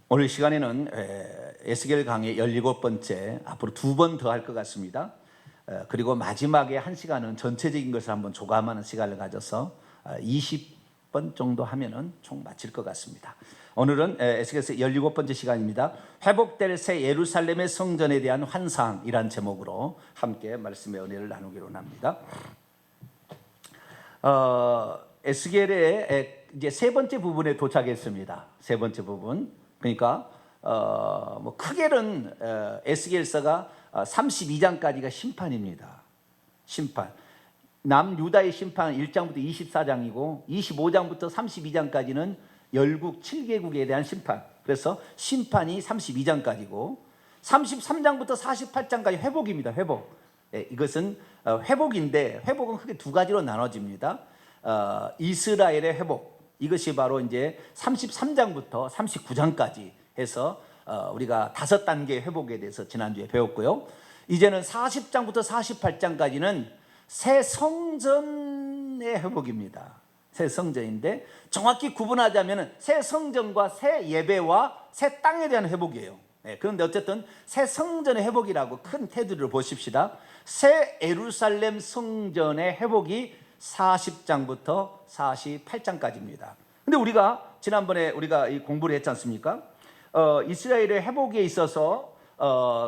오늘 시간에는 에스겔 강의 17번째, 앞으로 2번 더 할 것 같습니다. 그리고 마지막에 1시간은 전체적인 것을 한번 조감하는 시간을 가져서 20번 정도 하면은 총 마칠 것 같습니다. 오늘은 에스겔서 17번째 시간입니다. 회복될 새 예루살렘의 성전에 대한 환상이란 제목으로 함께 말씀의 은혜를 나누기로 합니다. 에스겔의 이제 세 번째 부분에 도착했습니다. 세 번째 부분. 그러니까 뭐 크게는 에스겔서가 32장까지가 심판입니다. 심판. 남유다의 심판 1장부터 24장이고 25장부터 32장까지는 열국 7개국에 대한 심판. 그래서 심판이 32장까지고 33장부터 48장까지 회복입니다. 회복. 이것은 회복인데 회복은 크게 두 가지로 나눠집니다. 이스라엘의 회복. 이것이 바로 이제 33장부터 39장까지 해서 우리가 5단계의 회복에 대해서 지난주에 배웠고요. 이제는 40장부터 48장까지는 새 성전의 회복입니다. 새 성전인데 정확히 구분하자면 새 성전과 새 예배와 새 땅에 대한 회복이에요. 그런데 어쨌든 새 성전의 회복이라고 큰 테두리를 보십시다. 새 예루살렘 성전의 회복이 40장부터 48장까지입니다. 근데 우리가 지난번에 우리가 이 공부를 했지 않습니까? 이스라엘의 회복에 있어서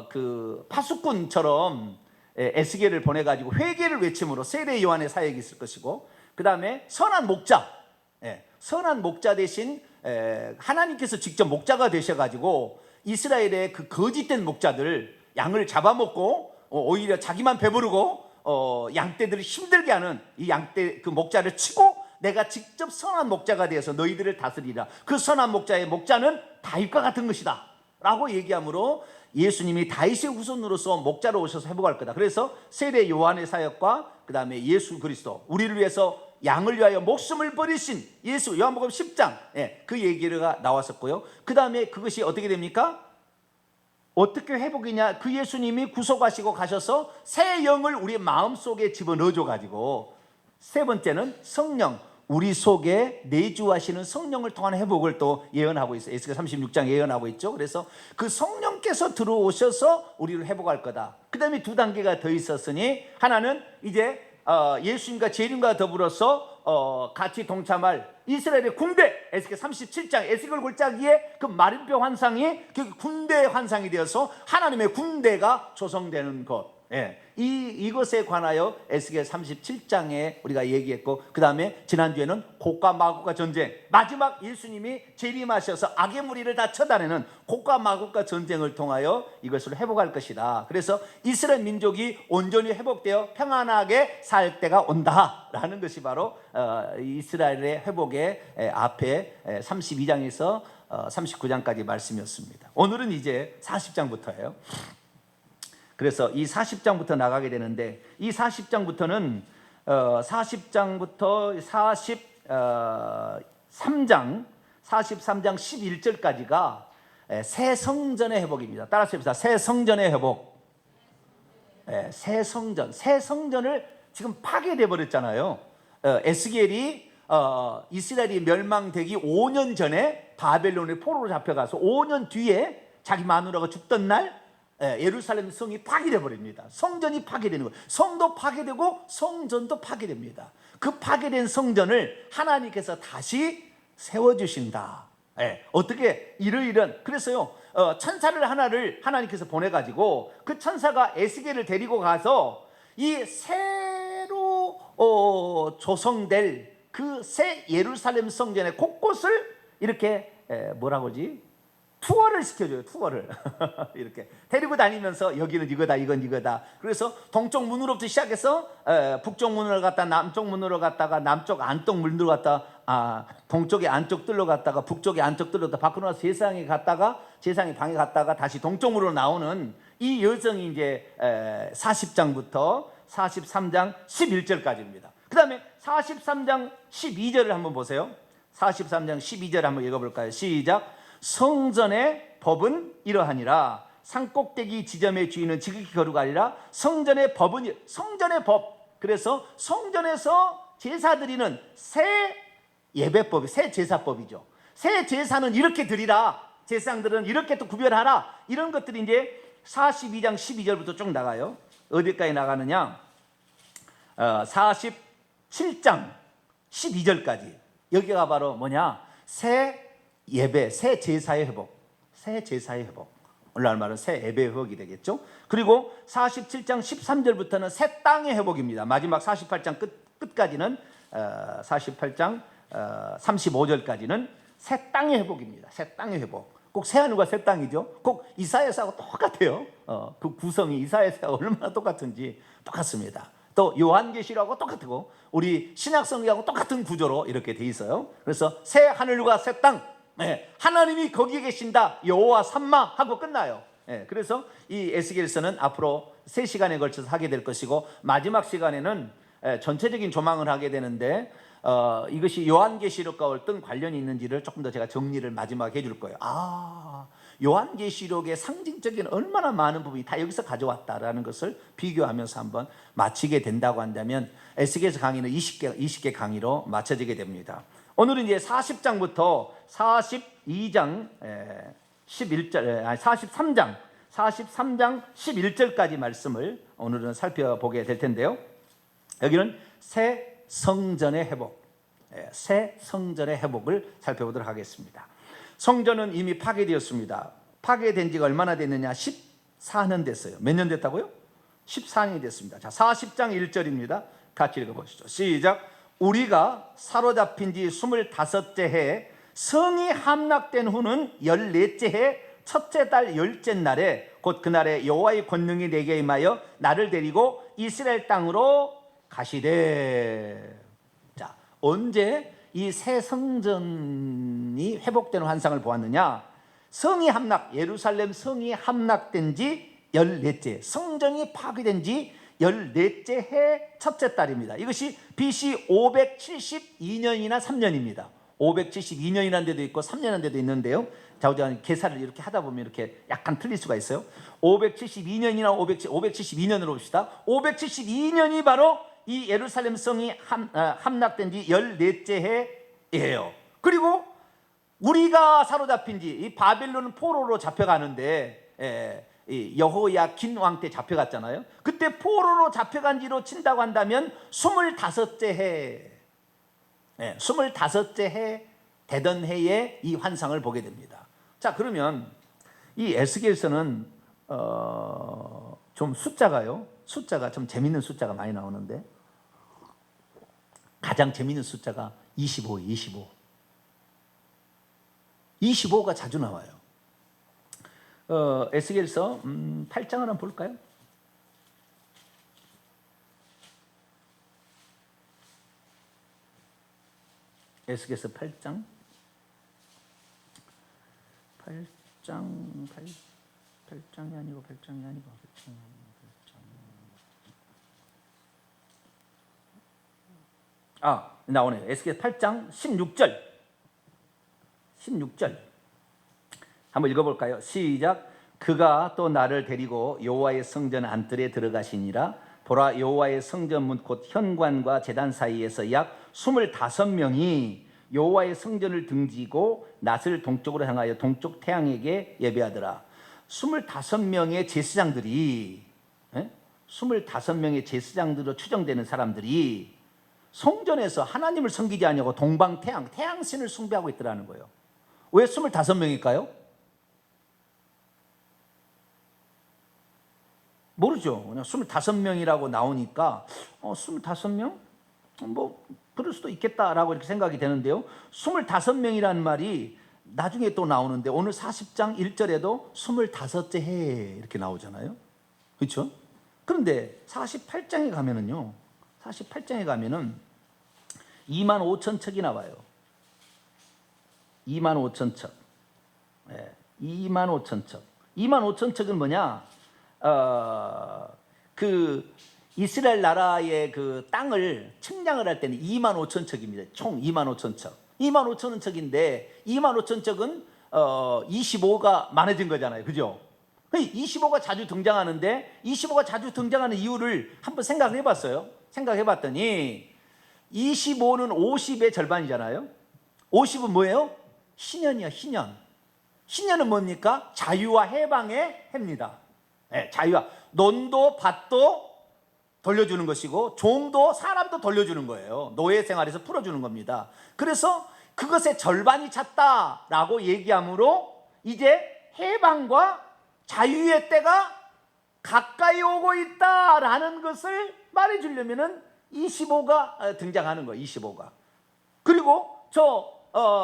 그 파수꾼처럼 에스겔을 보내가지고 회개를 외침으로 세례 요한의 사역이 있을 것이고, 그 다음에 선한 목자, 선한 목자 대신 하나님께서 직접 목자가 되셔가지고 이스라엘의 그 거짓된 목자들 양을 잡아먹고 오히려 자기만 배부르고 양떼들을 힘들게 하는 이 양떼 그 목자를 치고 내가 직접 선한 목자가 되어서 너희들을 다스리라. 그 선한 목자의 목자는 다윗과 같은 것이다 라고 얘기하므로 예수님이 다윗의 후손으로서 목자로 오셔서 회복할 거다. 그래서 세례 요한의 사역과 그 다음에 예수 그리스도, 우리를 위해서 양을 위하여 목숨을 버리신 예수, 요한복음 10장 그 얘기가 나왔었고요. 그 다음에 그것이 어떻게 됩니까? 어떻게 회복이냐? 그 예수님이 구속하시고 가셔서 새 영을 우리 마음속에 집어넣어줘 가지고, 세 번째는 성령, 우리 속에 내주하시는 성령을 통한 회복을 또 예언하고 있어요. 에스겔 36장 예언하고 있죠. 그래서 그 성령께서 들어오셔서 우리를 회복할 거다. 그 다음에 2단계가 더 있었으니, 하나는 이제 예수님과 재림과 더불어서 같이 동참할 이스라엘의 군대, 에스겔 37장 에스겔 골짜기에 그 마린뼈 환상이 그 군대 환상이 되어서 하나님의 군대가 조성되는 것. 이것에 관하여 에스겔 37장에 우리가 얘기했고, 그 다음에 지난주에는 곡과 마곡과 전쟁, 마지막 예수님이 재림하셔서 악의 무리를 다 쳐다내는 곡과 마곡과 전쟁을 통하여 이것을 회복할 것이다. 그래서 이스라엘 민족이 온전히 회복되어 평안하게 살 때가 온다라는 것이 바로 이스라엘의 회복의 앞에 32장에서 39장까지 말씀이었습니다. 오늘은 이제 40장부터예요. 그래서 이 40장부터 나가게 되는데, 이 40장부터는 40장부터 43장 11절까지가 새 성전의 회복입니다. 따라서 해봅시다. 새 성전의 회복. 새 성전. 새 성전을 지금 파괴돼 버렸잖아요. 에스겔이 이스라엘이 멸망되기 5년 전에 바벨론의 포로로 잡혀가서 5년 뒤에 자기 마누라가 죽던 날 예루살렘 성이 파괴돼 버립니다. 성전이 파괴되는 거예요. 성도 파괴되고 성전도 파괴됩니다. 그 파괴된 성전을 하나님께서 다시 세워주신다. 어떻게? 이러이런. 그래서요, 천사를 하나를 하나님께서 보내가지고 그 천사가 에스겔을 데리고 가서 이 새로 조성될 그 새 예루살렘 성전의 곳곳을 이렇게 뭐라고 하지? 투어를 시켜줘요. 투어를 이렇게 데리고 다니면서 여기는 이거다, 이건 이거다. 그래서 동쪽 문으로부터 시작해서 북쪽 문으로 갔다 남쪽 문으로 갔다가 남쪽 안쪽 문으로 갔다 동쪽의 안쪽 뜰로 갔다가 북쪽의 안쪽 뜰로 갔다 밖으로 나서 세상에 갔다가 세상의 방에 갔다가 다시 동쪽 문으로 나오는 이 여정이 이제 40장부터 43장 11절까지입니다. 그 다음에 43장 12절을 한번 보세요. 43장 12절 한번 읽어볼까요? 시작. 성전의 법은 이러하니라. 산꼭대기 지점의 주인은 지극히 거룩하리라. 성전의 법은, 성전의 법. 그래서 성전에서 제사 드리는 새 예배법이, 새 제사법이죠. 새 제사는 이렇게 드리라. 제사장들은 이렇게 또 구별하라. 이런 것들이 이제 42장 12절부터 쭉 나가요. 어디까지 나가느냐? 47장 12절까지. 여기가 바로 뭐냐? 새 예배, 새 제사의 회복. 새 제사의 회복. 오늘날 말은 새 예배 회복이 되겠죠. 그리고 47장 13절부터는 새 땅의 회복입니다. 마지막 48장 끝까지는 48장 35절까지는 새 땅의 회복입니다. 새 땅의 회복. 꼭 새하늘과 새 땅이죠. 꼭 이사야서하고 똑같아요. 그 구성이 이사야서하고 얼마나 똑같은지 똑같습니다. 또 요한계시록하고 똑같고 우리 신약성경하고 똑같은 구조로 이렇게 돼 있어요. 그래서 새 하늘과 새 땅, 하나님이 거기에 계신다, 여호와 삼마 하고 끝나요. 그래서 이 에스겔서는 앞으로 3시간에 걸쳐서 하게 될 것이고, 마지막 시간에는 전체적인 조망을 하게 되는데 이것이 요한계시록과 어떤 관련이 있는지를 조금 더 제가 정리를 마지막에 해줄 거예요. 요한계시록의 상징적인 얼마나 많은 부분이 다 여기서 가져왔다라는 것을 비교하면서 한번 마치게 된다고 한다면 에스겔서 강의는 20개 강의로 마쳐지게 됩니다. 오늘은 이제 40장부터 42장 11절, 43장 11절까지 말씀을 오늘은 살펴보게 될 텐데요. 여기는 새 성전의 회복, 새 성전의 회복을 살펴보도록 하겠습니다. 성전은 이미 파괴되었습니다. 파괴된 지가 얼마나 됐느냐? 14년 됐어요. 몇 년 됐다고요? 14년이 됐습니다. 자, 40장 1절입니다. 같이 읽어보시죠. 시작. 우리가 사로잡힌 지 25째 해 성이 함락된 후는 14째 해 첫째 달 10째 날에 곧 그날에 여호와의 권능이 내게 임하여 나를 데리고 이스라엘 땅으로 가시되. 자, 언제 이 새 성전이 회복되는 환상을 보았느냐? 성이 함락, 예루살렘 성이 함락된 지 14째, 성전이 파괴된 지 14째 해 첫째 달입니다. 이것이 BC 572년이나 3년입니다. 572년이라는 데도 있고 3년이라는 데도 있는데요. 자우지간 계산을 이렇게 하다 보면 이렇게 약간 틀릴 수가 있어요. 572년이나 572년으로 봅시다. 572년이 바로 이 예루살렘 성이 함락된 지 14째 해예요. 그리고 우리가 사로잡힌 지, 이 바벨론 포로로 잡혀가는데 이 여호야킨 왕 때 잡혀갔잖아요. 그때 포로로 잡혀간 지로 친다고 한다면 25째 해, 25째 해 되던 해에 이 환상을 보게 됩니다. 자, 그러면 이 에스겔서는 좀 숫자가 좀 재밌는 숫자가 많이 나오는데 가장 재밌는 숫자가 25. 25가 자주 나와요. 에스겔서 8장을 한번 볼까요? 에스겔서 8장이 아니고 나오네요. 에스겔 8장 16절 한번 읽어볼까요? 시작. 그가 또 나를 데리고 여호와의 성전 안뜰에 들어가시니라. 보라, 여호와의 성전 문 곧 현관과 제단 사이에서 약 25명이 여호와의 성전을 등지고 낫을 동쪽으로 향하여 동쪽 태양에게 예배하더라. 25명의 제사장들이 25명의 제사장들로 추정되는 사람들이 성전에서 하나님을 섬기지 아니하고 동방 태양신을 숭배하고 있더라는 거예요. 왜 25명일까요? 모르죠. 그냥 25명이라고 나오니까 25명? 뭐 그럴 수도 있겠다라고 이렇게 생각이 되는데요. 25명이라는 말이 나중에 또 나오는데 오늘 40장 1절에도 25째 해 이렇게 나오잖아요. 그렇죠? 그런데 48장에 가면은 2만 5천 척이 나와요. 2만 5천 척. 2만 5천 척. 2만 5천 척은 뭐냐? 그 이스라엘 나라의 그 땅을 측량을 할 때는 2만 5천 척입니다. 총 2만 5천 척. 2만 5천 척인데 2만 5천 척은 25가 많아진 거잖아요. 그죠? 25가 자주 등장하는데 25가 자주 등장하는 이유를 한번 생각을 해봤어요. 생각해 봤더니 25는 50의 절반이잖아요. 50은 뭐예요? 희년이야, 희년. 신년은 뭡니까? 자유와 해방의 해입니다. 네, 자유와 논도 밭도 돌려주는 것이고 종도 사람도 돌려주는 거예요. 노예 생활에서 풀어주는 겁니다. 그래서 그것의 절반이 찼다라고 얘기하므로 이제 해방과 자유의 때가 가까이 오고 있다라는 것을 말해주려면은 25가 등장하는 거예요. 25가. 그리고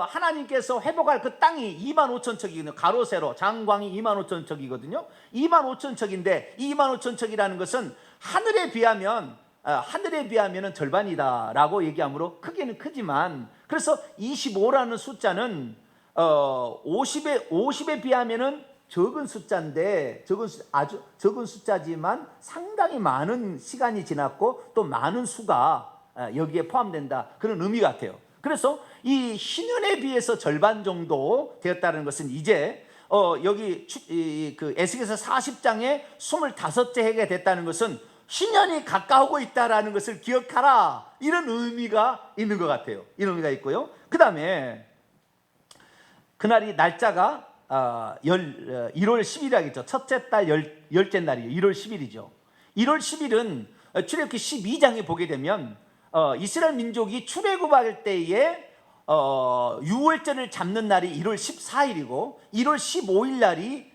하나님께서 회복할 그 땅이 2만 5천 척이거든요. 가로 세로 장광이 2만 5천 척이거든요. 2만 5천 척인데 2만 5천 척이라는 것은 하늘에 비하면은 절반이다라고 얘기하므로 크기는 크지만, 그래서 25라는 숫자는 50에 비하면은 적은 숫자인데 아주 적은 숫자지만 상당히 많은 시간이 지났고 또 많은 수가 여기에 포함된다, 그런 의미 같아요. 그래서 이 신년에 비해서 절반 정도 되었다는 것은 이제 여기 그 에스겔서 40장에 25째 해가 됐다는 것은 신년이 가까우고 있다라는 것을 기억하라, 이런 의미가 있는 것 같아요. 이런 의미가 있고요. 그 다음에 그날이 날짜가 1월 10일이라겠죠. 첫째 달 열째 날이에요. 1월 10일이죠. 1월 10일은 출애굽기 12장에 보게 되면 이스라엘 민족이 출애굽할 때에 유월절을 잡는 날이 1월 14일이고 1월 15일 날이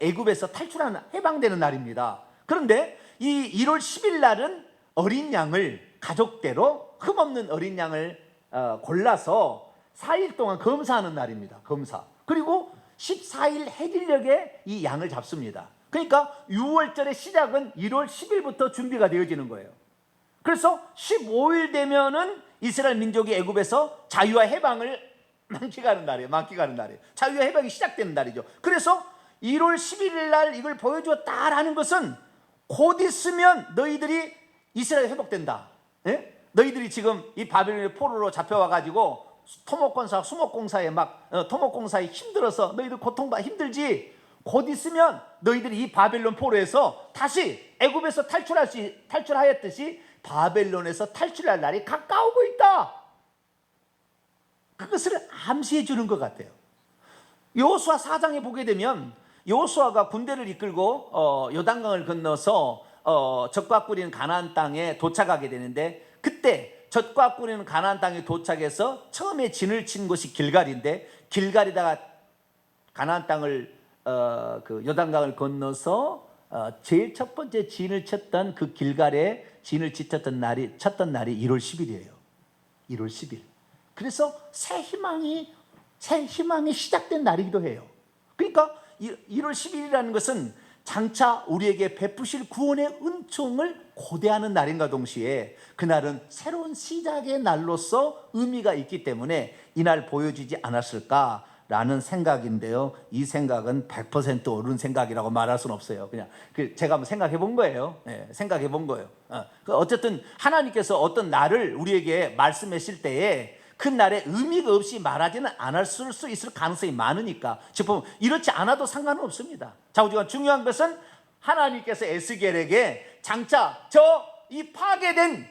애굽에서 탈출하는 해방되는 날입니다. 그런데 이 1월 10일 날은 어린 양을 가족대로 흠없는 어린 양을 골라서 4일 동안 검사하는 날입니다. 검사. 그리고 14일 해질녘에 이 양을 잡습니다. 그러니까 6월절의 시작은 1월 10일부터 준비가 되어지는 거예요. 그래서 15일 되면은 이스라엘 민족이 애굽에서 자유와 해방을 만끽하는 날이에요. 자유와 해방이 시작되는 날이죠. 그래서 1월 11일 날 이걸 보여주었다라는 것은 곧 있으면 너희들이 이스라엘 회복된다. 예? 너희들이 지금 이 바벨론의 포로로 잡혀와가지고 수목공사에 토목공사에 힘들어서 너희들 고통받아 힘들지. 곧 있으면 너희들이 이 바벨론 포로에서 다시 애굽에서 탈출하였듯이 바벨론에서 탈출할 날이 가까우고 있다. 그것을 암시해 주는 것 같아요. 여호수아 4장에 보게 되면 여호수아가 군대를 이끌고 요단강을 건너서 젖과 꿀이는 가나안 땅에 도착하게 되는데, 그때 젖과 꿀이는 가나안 땅에 도착해서 처음에 진을 친 곳이 길갈인데, 길갈에다가 가나안 땅을 그 요단강을 건너서 제일 첫 번째 진을 쳤던 그 길갈에 진을 쳤던 날이 1월 10일이에요. 1월 10일. 그래서 새 희망이 시작된 날이기도 해요. 그러니까 1월 10일이라는 것은 장차 우리에게 베푸실 구원의 은총을 고대하는 날인가 동시에 그날은 새로운 시작의 날로서 의미가 있기 때문에 이날 보여주지 않았을까라는 생각인데요. 이 생각은 100% 옳은 생각이라고 말할 수는 없어요. 그냥 제가 한번 생각해 본 거예요. 네, 생각해 본 거예요. 어쨌든 하나님께서 어떤 날을 우리에게 말씀하실 때에 그 날에 의미가 없이 말하지는 않았을 수 있을 가능성이 많으니까, 즉 이렇지 않아도 상관은 없습니다. 자, 중요한 것은 하나님께서 에스겔에게 장차 이 파괴된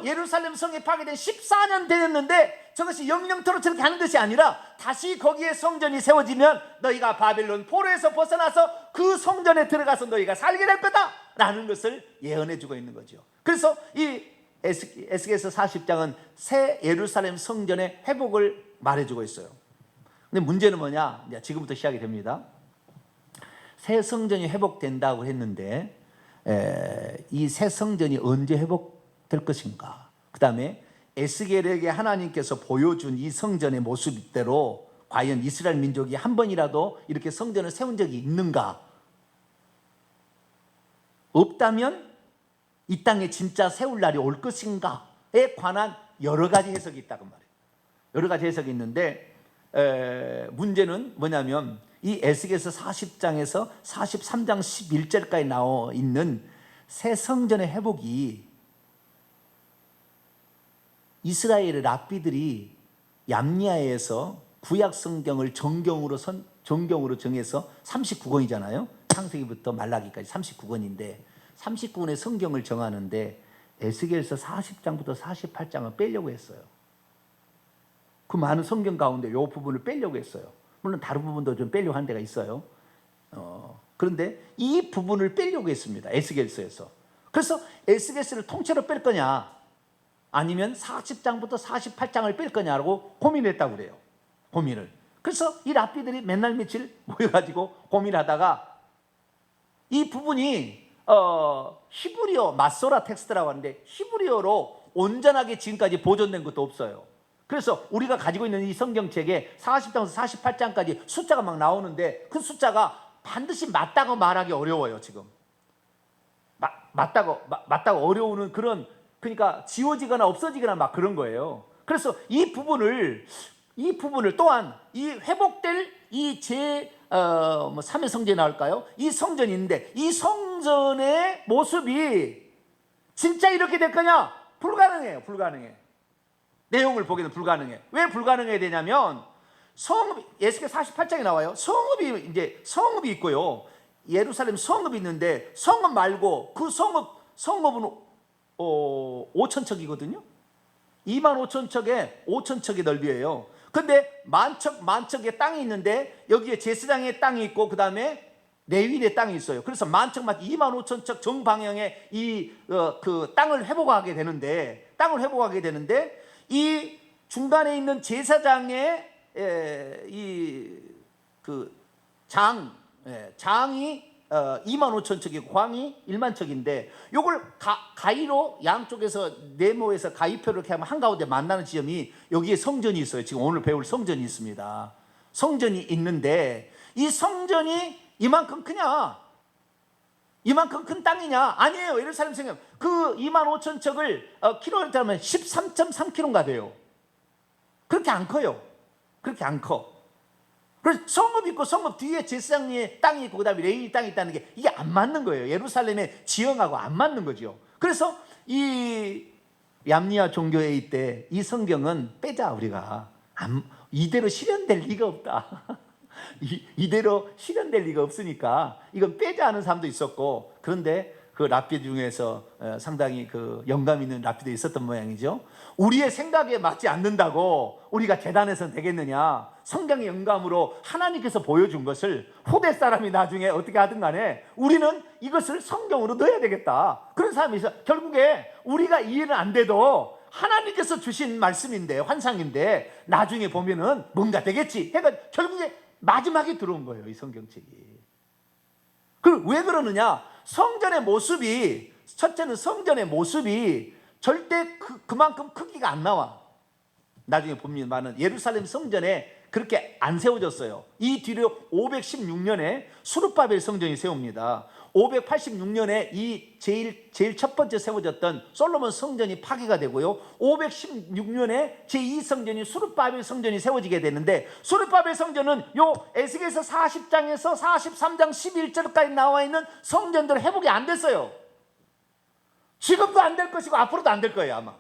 예루살렘 성이 파괴된 14년 되었는데 저것이 영영토록 저렇게 하는 것이 아니라 다시 거기에 성전이 세워지면 너희가 바벨론 포로에서 벗어나서 그 성전에 들어가서 너희가 살게 될 거다 라는 것을 예언해 주고 있는 거죠. 그래서 이 에스겔서 40장은 새 예루살렘 성전의 회복을 말해주고 있어요. 근데 문제는 뭐냐? 이제 지금부터 시작이 됩니다. 새 성전이 회복된다고 했는데 이 새 성전이 언제 회복될 것인가? 그 다음에 에스겔에게 하나님께서 보여준 이 성전의 모습대로 과연 이스라엘 민족이 한 번이라도 이렇게 성전을 세운 적이 있는가? 없다면 이 땅에 진짜 세울 날이 올 것인가에 관한 여러 가지 해석이 있다고 말해요. 여러 가지 해석이 있는데 문제는 뭐냐면 이 에스겔서 40장에서 43장 11절까지 나와 있는 새 성전의 회복이 이스라엘의 랍비들이 얌리아에서 구약 성경을 정경으로 정해서 39권이잖아요. 창세기부터 말라기까지 39권인데 39권의 성경을 정하는데 에스겔서 40장부터 48장을 빼려고 했어요. 그 많은 성경 가운데 이 부분을 빼려고 했어요. 물론 다른 부분도 좀 빼려고 한 데가 있어요. 그런데 이 부분을 빼려고 했습니다. 에스겔서에서. 그래서 에스겔서를 통째로 뺄 거냐, 아니면 40장부터 48장을 뺄 거냐라고 고민했다고 그래요. 고민을. 그래서 이 랍비들이 맨날 며칠 모여가지고 고민하다가 이 부분이 히브리어 마소라 텍스트라고 하는데 히브리어로 온전하게 지금까지 보존된 것도 없어요. 그래서 우리가 가지고 있는 이 성경책에 40장에서 48장까지 숫자가 막 나오는데 그 숫자가 반드시 맞다고 말하기 어려워요. 지금 맞다고 어려우는 그런, 그러니까 지워지거나 없어지거나 막 그런 거예요. 그래서 이 부분을 또한 이 회복될 이 뭐 3회 성전이 나올까요? 이 성전이 있는데 이 성전의 모습이 진짜 이렇게 될 거냐? 불가능해요. 불가능해. 내용을 보기는 불가능해. 왜 불가능해야 되냐면 성읍, 에스겔 48장에 나와요. 성읍이 있고요. 예루살렘 성읍이 있는데 성읍 말고 그 성읍은 5,000척이거든요. 25,000척에 5,000척의 넓이에요. 근데 만척의 땅이 있는데 여기에 제사장의 땅이 있고 그 다음에 레위의 땅이 있어요. 그래서 25,000척 정방향의 그 땅을 회복하게 되는데 이 중간에 있는 제사장의 장이 25,000척이고 광이 10,000척인데 요걸 가위로 양쪽에서 네모에서 가위표를 이렇게 하면 한가운데 만나는 지점이 여기에 성전이 있어요. 지금 오늘 배울 성전이 있습니다. 성전이 있는데 이 성전이 이만큼 크냐? 이만큼 큰 땅이냐? 아니에요. 예루살렘 성전 그 25,000척을 키로로 하면 13.3km가 돼요. 그렇게 안 커요. 그렇게 안 커. 그래서 성읍 있고 성읍 뒤에 제사장의 땅이 있고 그 다음에 레위 땅이 있다는 게 이게 안 맞는 거예요. 예루살렘의 지형하고 안 맞는 거죠. 그래서 이 얌리아 종교회의 때 이 성경은 빼자. 우리가 이대로 실현될 리가 없다. 이대로 실현될 리가 없으니까 이건 빼자 하는 사람도 있었고, 그런데 그 랍비 중에서 상당히 그 영감 있는 랍비도 있었던 모양이죠. 우리의 생각에 맞지 않는다고 우리가 재단해서는 되겠느냐? 성경의 영감으로 하나님께서 보여준 것을 후대 사람이 나중에 어떻게 하든 간에 우리는 이것을 성경으로 넣어야 되겠다. 그런 사람이 있어. 결국에 우리가 이해는 안 돼도 하나님께서 주신 말씀인데, 환상인데 나중에 보면은 뭔가 되겠지 해가 결국에 마지막에 들어온 거예요. 이 성경책이. 왜 그러느냐? 성전의 모습이, 첫째는 성전의 모습이 절대 그만큼 크기가 안 나와. 나중에 보면 예루살렘 성전에 그렇게 안 세워졌어요. 이 뒤로 516년에 수르바벨 성전이 세웁니다. 586년에 이 제일 첫 번째 세워졌던 솔로몬 성전이 파괴가 되고요. 516년에 제2성전이 수르바벨 성전이 세워지게 되는데, 수르바벨 성전은 요 에스겔서 40장에서 43장 11절까지 나와 있는 성전들 회복이 안 됐어요. 지금도 안 될 것이고 앞으로도 안 될 거예요. 아마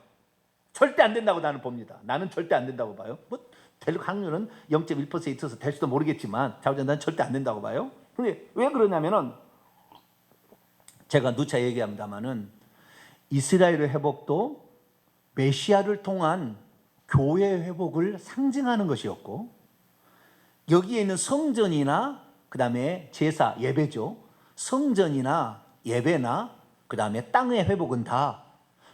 절대 안 된다고 나는 봅니다. 나는 절대 안 된다고 봐요. 될 확률은 0.1% 있어서 될 수도 모르겠지만 난 절대 안 된다고 봐요. 근데 왜 그러냐면은 제가 누차 얘기합니다마는 이스라엘의 회복도 메시아를 통한 교회 회복을 상징하는 것이었고, 여기에 있는 성전이나 그 다음에 제사, 예배죠. 성전이나 예배나 그 다음에 땅의 회복은 다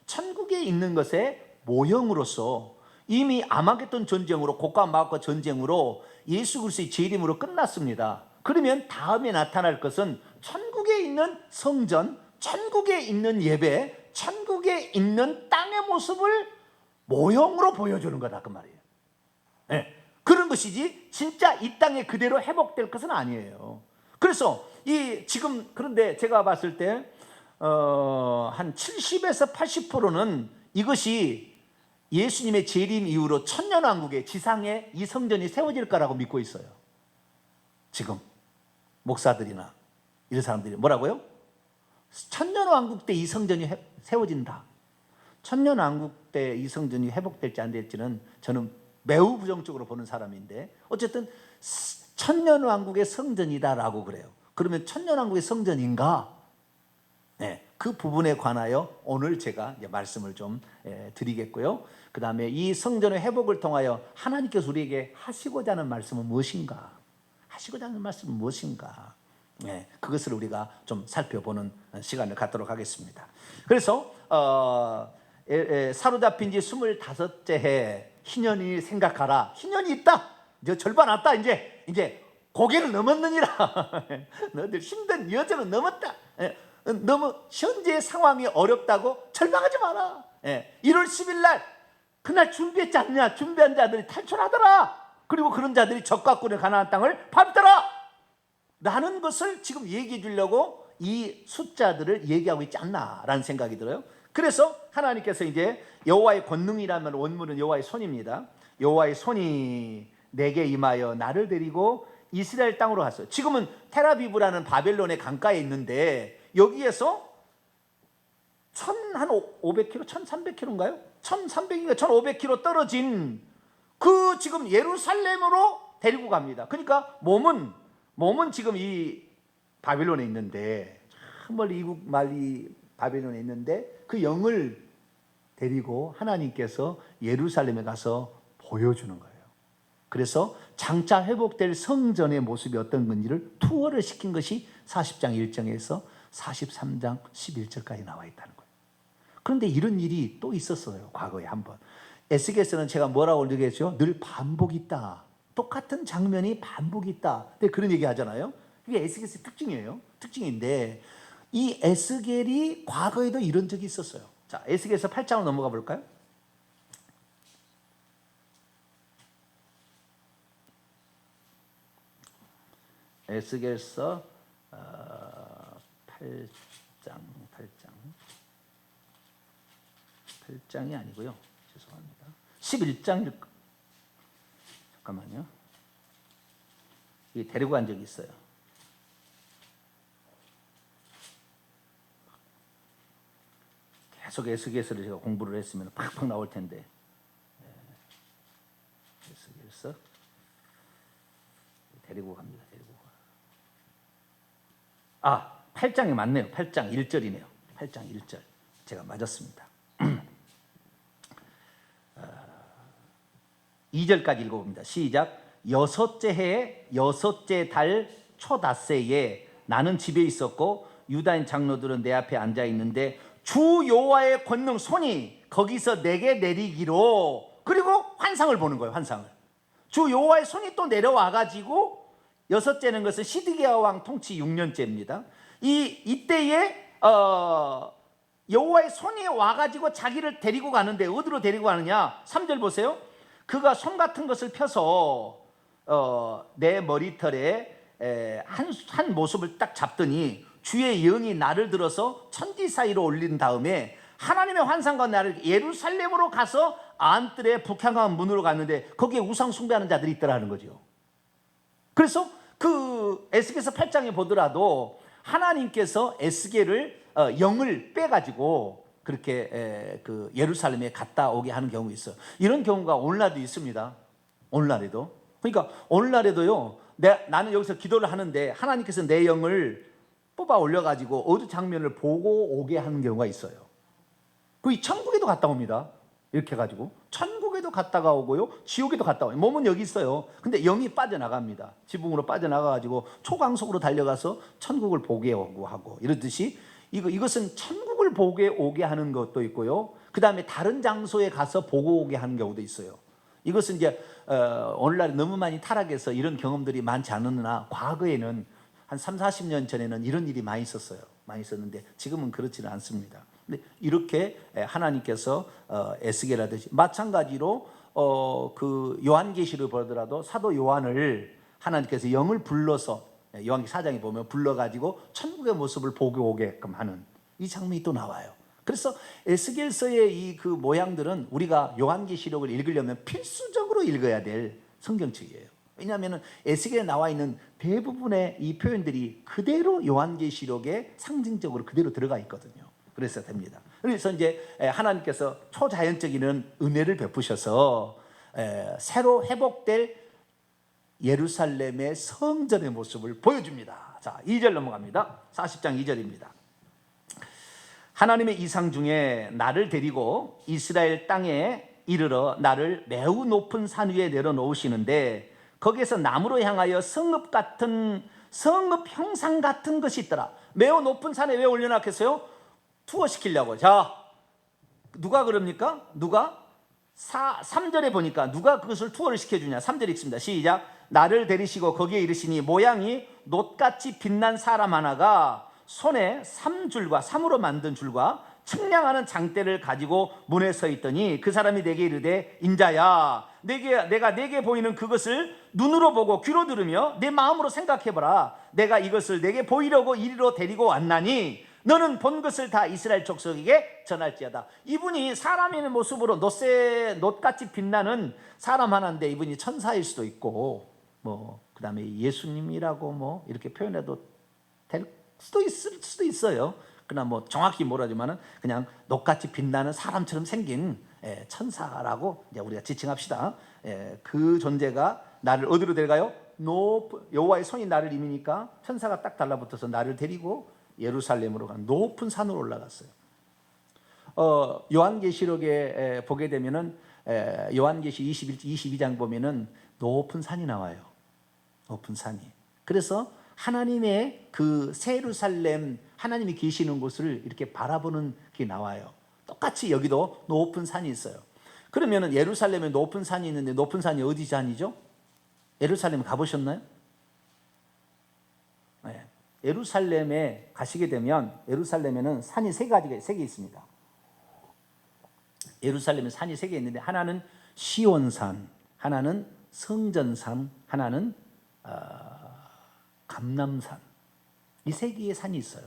천국에 있는 것의 모형으로서 이미 아마겟돈 전쟁으로, 곡과 마곡과 전쟁으로 예수 그리스도의 재림으로 끝났습니다. 그러면 다음에 나타날 것은 천국에 있는 성전, 천국에 있는 예배, 천국에 있는 땅의 모습을 모형으로 보여주는 거다 그 말이에요. 네. 그런 것이지 진짜 이 땅에 그대로 회복될 것은 아니에요. 그래서 그런데 제가 봤을 때 한 70에서 80%는 이것이 예수님의 재림 이후로 천년왕국의 지상에 이 성전이 세워질 거라고 믿고 있어요. 지금 목사들이나 이런 사람들이 뭐라고요? 천년왕국 때 이 성전이 세워진다. 천년왕국 때 이 성전이 회복될지 안 될지는 저는 매우 부정적으로 보는 사람인데, 어쨌든 천년왕국의 성전이다라고 그래요. 그러면 천년왕국의 성전인가? 네, 그 부분에 관하여 오늘 제가 이제 말씀을 좀 드리겠고요. 그 다음에 이 성전의 회복을 통하여 하나님께서 우리에게 하시고자 하는 말씀은 무엇인가? 하시고자 하는 말씀은 무엇인가? 그것을 우리가 좀 살펴보는 시간을 갖도록 하겠습니다. 그래서 사로잡힌 지 25째 해 희년이 생각하라. 희년이 있다. 이제 절반 왔다. 이제 고개를 넘었느니라. 너희들 힘든 여정은 넘었다. 너무 현재 상황이 어렵다고 절망하지 마라. 1월 10일 날 그날 준비했지 않냐? 준비한 자들이 탈출하더라. 그리고 그런 자들이 적과 꾼의 가나안 땅을 밟더라. 라는 것을 지금 얘기해 주려고 이 숫자들을 얘기하고 있지 않나라는 생각이 들어요. 그래서 하나님께서 이제 여호와의 권능이라면 원문은 여호와의 손입니다. 여호와의 손이 내게 임하여 나를 데리고 이스라엘 땅으로 갔어요. 지금은 테라비브라는 바벨론의 강가에 있는데 여기에서 1,500km, 1,300km인가요? 1,300인가 1,500km 떨어진 그 지금 예루살렘으로 데리고 갑니다. 그러니까 몸은 지금 이 바벨론에 있는데, 멀리 이국 말리 바벨론에 있는데 그 영을 데리고 하나님께서 예루살렘에 가서 보여주는 거예요. 그래서 장차 회복될 성전의 모습이 어떤 건지를 투어를 시킨 것이 40장 1절에서 43장 11절까지 나와 있다는 거예요. 그런데 이런 일이 또 있었어요. 과거에 한번. 에스겔서는 제가 뭐라고 얘기했죠? 늘 반복이 있다. 똑같은 장면이 반복이 있다. 근데 그런 얘기 하잖아요. 이게 에스겔의 특징이에요. 특징인데 이 에스겔이 과거에도 이런 적이 있었어요. 자, 에스겔서 8장으로 넘어가 볼까요? 에스겔서 8장이 아니고요. 죄송합니다. 11장 잠깐만요. 이 데리고 간 적이 있어요. 계속 에스겔서를 제가 공부를 했으면 팍팍 나올 텐데. 에스겔서 데리고 갑니다. 8장이 맞네요. 8장 1절이네요. 8장 1절. 제가 맞았습니다. 2절까지 읽어봅니다. 시작. 여섯째 해에 여섯째 달 초닷새에 나는 집에 있었고 유다인 장로들은 내 앞에 앉아 있는데 주 여호와의 권능 손이 거기서 내게 내리기로, 그리고 환상을 보는 거예요. 환상을. 주 여호와의 손이 또 내려와 가지고, 여섯째는 것은 시드기야 왕 통치 6년째입니다. 이때에 여호와의 손이 와가지고 자기를 데리고 가는데 어디로 데리고 가느냐? 3절 보세요. 그가 손 같은 것을 펴서 내 머리털에 한 모습을 딱 잡더니 주의 영이 나를 들어서 천지 사이로 올린 다음에 하나님의 환상과 나를 예루살렘으로 가서 안뜰에 북향한 문으로 갔는데 거기에 우상 숭배하는 자들이 있더라는 거죠. 그래서 그 에스겔서 8장에 보더라도 하나님께서 에스겔을 영을 빼가지고 그렇게 그 예루살렘에 갔다 오게 하는 경우 있어요. 이런 경우가 오늘날도 있습니다. 오늘날에도. 그러니까 오늘날에도요. 나는 여기서 기도를 하는데 하나님께서 내 영을 뽑아 올려가지고 어느 장면을 보고 오게 하는 경우가 있어요. 그 천국에도 갔다 옵니다. 이렇게 해가지고 천국에도 갔다가 오고요, 지옥에도 갔다 오고. 몸은 여기 있어요. 근데 영이 빠져나갑니다. 지붕으로 빠져나가가지고 초강속으로 달려가서 천국을 보게 오고 하고, 이렇듯이 이것은 천국을 보게 오게 하는 것도 있고요, 그 다음에 다른 장소에 가서 보고 오게 하는 경우도 있어요. 이것은 이제 오늘날 너무 많이 타락해서 이런 경험들이 많지 않으나 과거에는 한 3, 40년 전에는 이런 일이 많이 있었어요. 많이 있었는데 지금은 그렇지는 않습니다. 근데 이렇게 하나님께서 에스겔하듯이, 마찬가지로 그 요한계시를 보더라도 사도 요한을 하나님께서 영을 불러서, 요한계시 4장에 보면 불러가지고 천국의 모습을 보고 오게끔 하는 이 장면이 또 나와요. 그래서 에스겔서의 이 그 모양들은 우리가 요한계시록을 읽으려면 필수적으로 읽어야 될 성경책이에요. 왜냐하면 에스겔에 나와 있는 대부분의 이 표현들이 그대로 요한계시록에 상징적으로 그대로 들어가 있거든요. 그래서 됩니다. 그래서 이제 하나님께서 초자연적인 은혜를 베푸셔서 새로 회복될 예루살렘의 성전의 모습을 보여줍니다. 자, 2절 넘어갑니다. 40장 2절입니다. 하나님의 이상 중에 나를 데리고 이스라엘 땅에 이르러 나를 매우 높은 산 위에 내려놓으시는데 거기에서 나무로 향하여 성읍 형상 같은 것이 있더라. 매우 높은 산에 왜 올려놨겠어요? 투어시키려고. 자, 누가 그럽니까? 누가? 3절에 보니까 누가 그것을 투어를 시켜주냐. 3절 읽습니다. 시작. 나를 데리시고 거기에 이르시니 모양이 놋같이 빛난 사람 하나가 손에 3으로 만든 줄과 측량하는 장대를 가지고 문에 서 있더니 그 사람이 내게 이르되 인자야, 내가 내게 보이는 그것을 눈으로 보고 귀로 들으며 내 마음으로 생각해보라. 내가 이것을 내게 보이려고 이리로 데리고 왔나니 너는 본 것을 다 이스라엘 족속에게 전할지어다. 이분이 사람의 모습으로 놋같이 빛나는 사람 하나인데 이분이 천사일 수도 있고 그 다음에 예수님이라고 이렇게 표현해도 될 수도 있을 수도 있어요. 그러나 정확히 모르지만은 그냥 놋같이 빛나는 사람처럼 생긴 천사라고 이제 우리가 지칭합시다. 그 존재가 나를 어디로 데려가요? 여호와의 손이 나를 임이니까 천사가 딱 달라붙어서 나를 데리고 예루살렘으로 간 높은 산으로 올라갔어요. 요한계시록에 보게 되면은 요한계시 22장 보면은 높은 산이 나와요. 높은 산이. 그래서 하나님의 그 새 예루살렘, 하나님이 계시는 곳을 이렇게 바라보는 게 나와요. 똑같이 여기도 높은 산이 있어요. 그러면은 예루살렘에 높은 산이 있는데 높은 산이 어디 산이죠? 예루살렘 가보셨나요? 네. 예루살렘에 가시게 되면 예루살렘에는 산이 세 개 있습니다. 예루살렘에 산이 3개 있는데 하나는 시온산, 하나는 성전산, 하나는 감람산. 이 3개의 산이 있어요.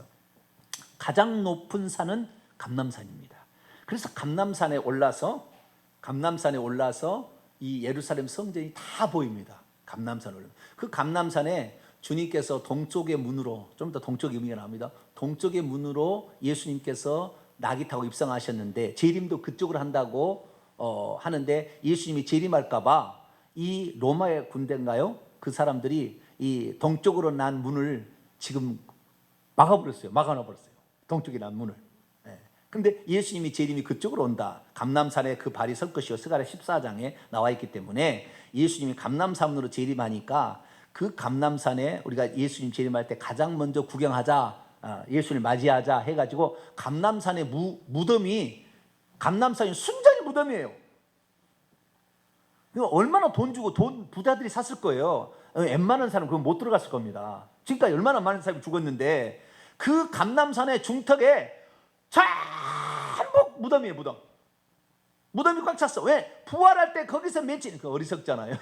가장 높은 산은 감람산입니다. 그래서 감람산에 올라서 이 예루살렘 성전이 다 보입니다. 감람산 올라. 그 감람산에 주님께서 동쪽의 문으로, 좀 더 동쪽의 의미가 나옵니다. 동쪽의 문으로 예수님께서 낙이 타고 입성하셨는데 재림도 그쪽으로 한다고 하는데 예수님이 재림할까봐 이 로마의 군대인가요? 그 사람들이 이 동쪽으로 난 문을 지금 막아놔버렸어요. 동쪽에 난 문을. 근데 예수님이 재림이 그쪽으로 온다. 감람산에 그 발이 설 것이요. 스가랴 14장에 나와 있기 때문에 예수님이 감람산으로 재림하니까 그 감람산에 우리가 예수님 재림할 때 가장 먼저 구경하자, 예수님을 맞이하자 해가지고 감람산의 무덤이, 감람산이 순전히 무덤이에요. 얼마나 돈 주고 부자들이 샀을 거예요. 웬만한 사람 그건 못 들어갔을 겁니다. 지금까지 얼마나 많은 사람이 죽었는데 그 감람산의 중턱에 전부 무덤이에요. 무덤이 꽉 찼어. 왜? 부활할 때 거기서 어리석잖아요.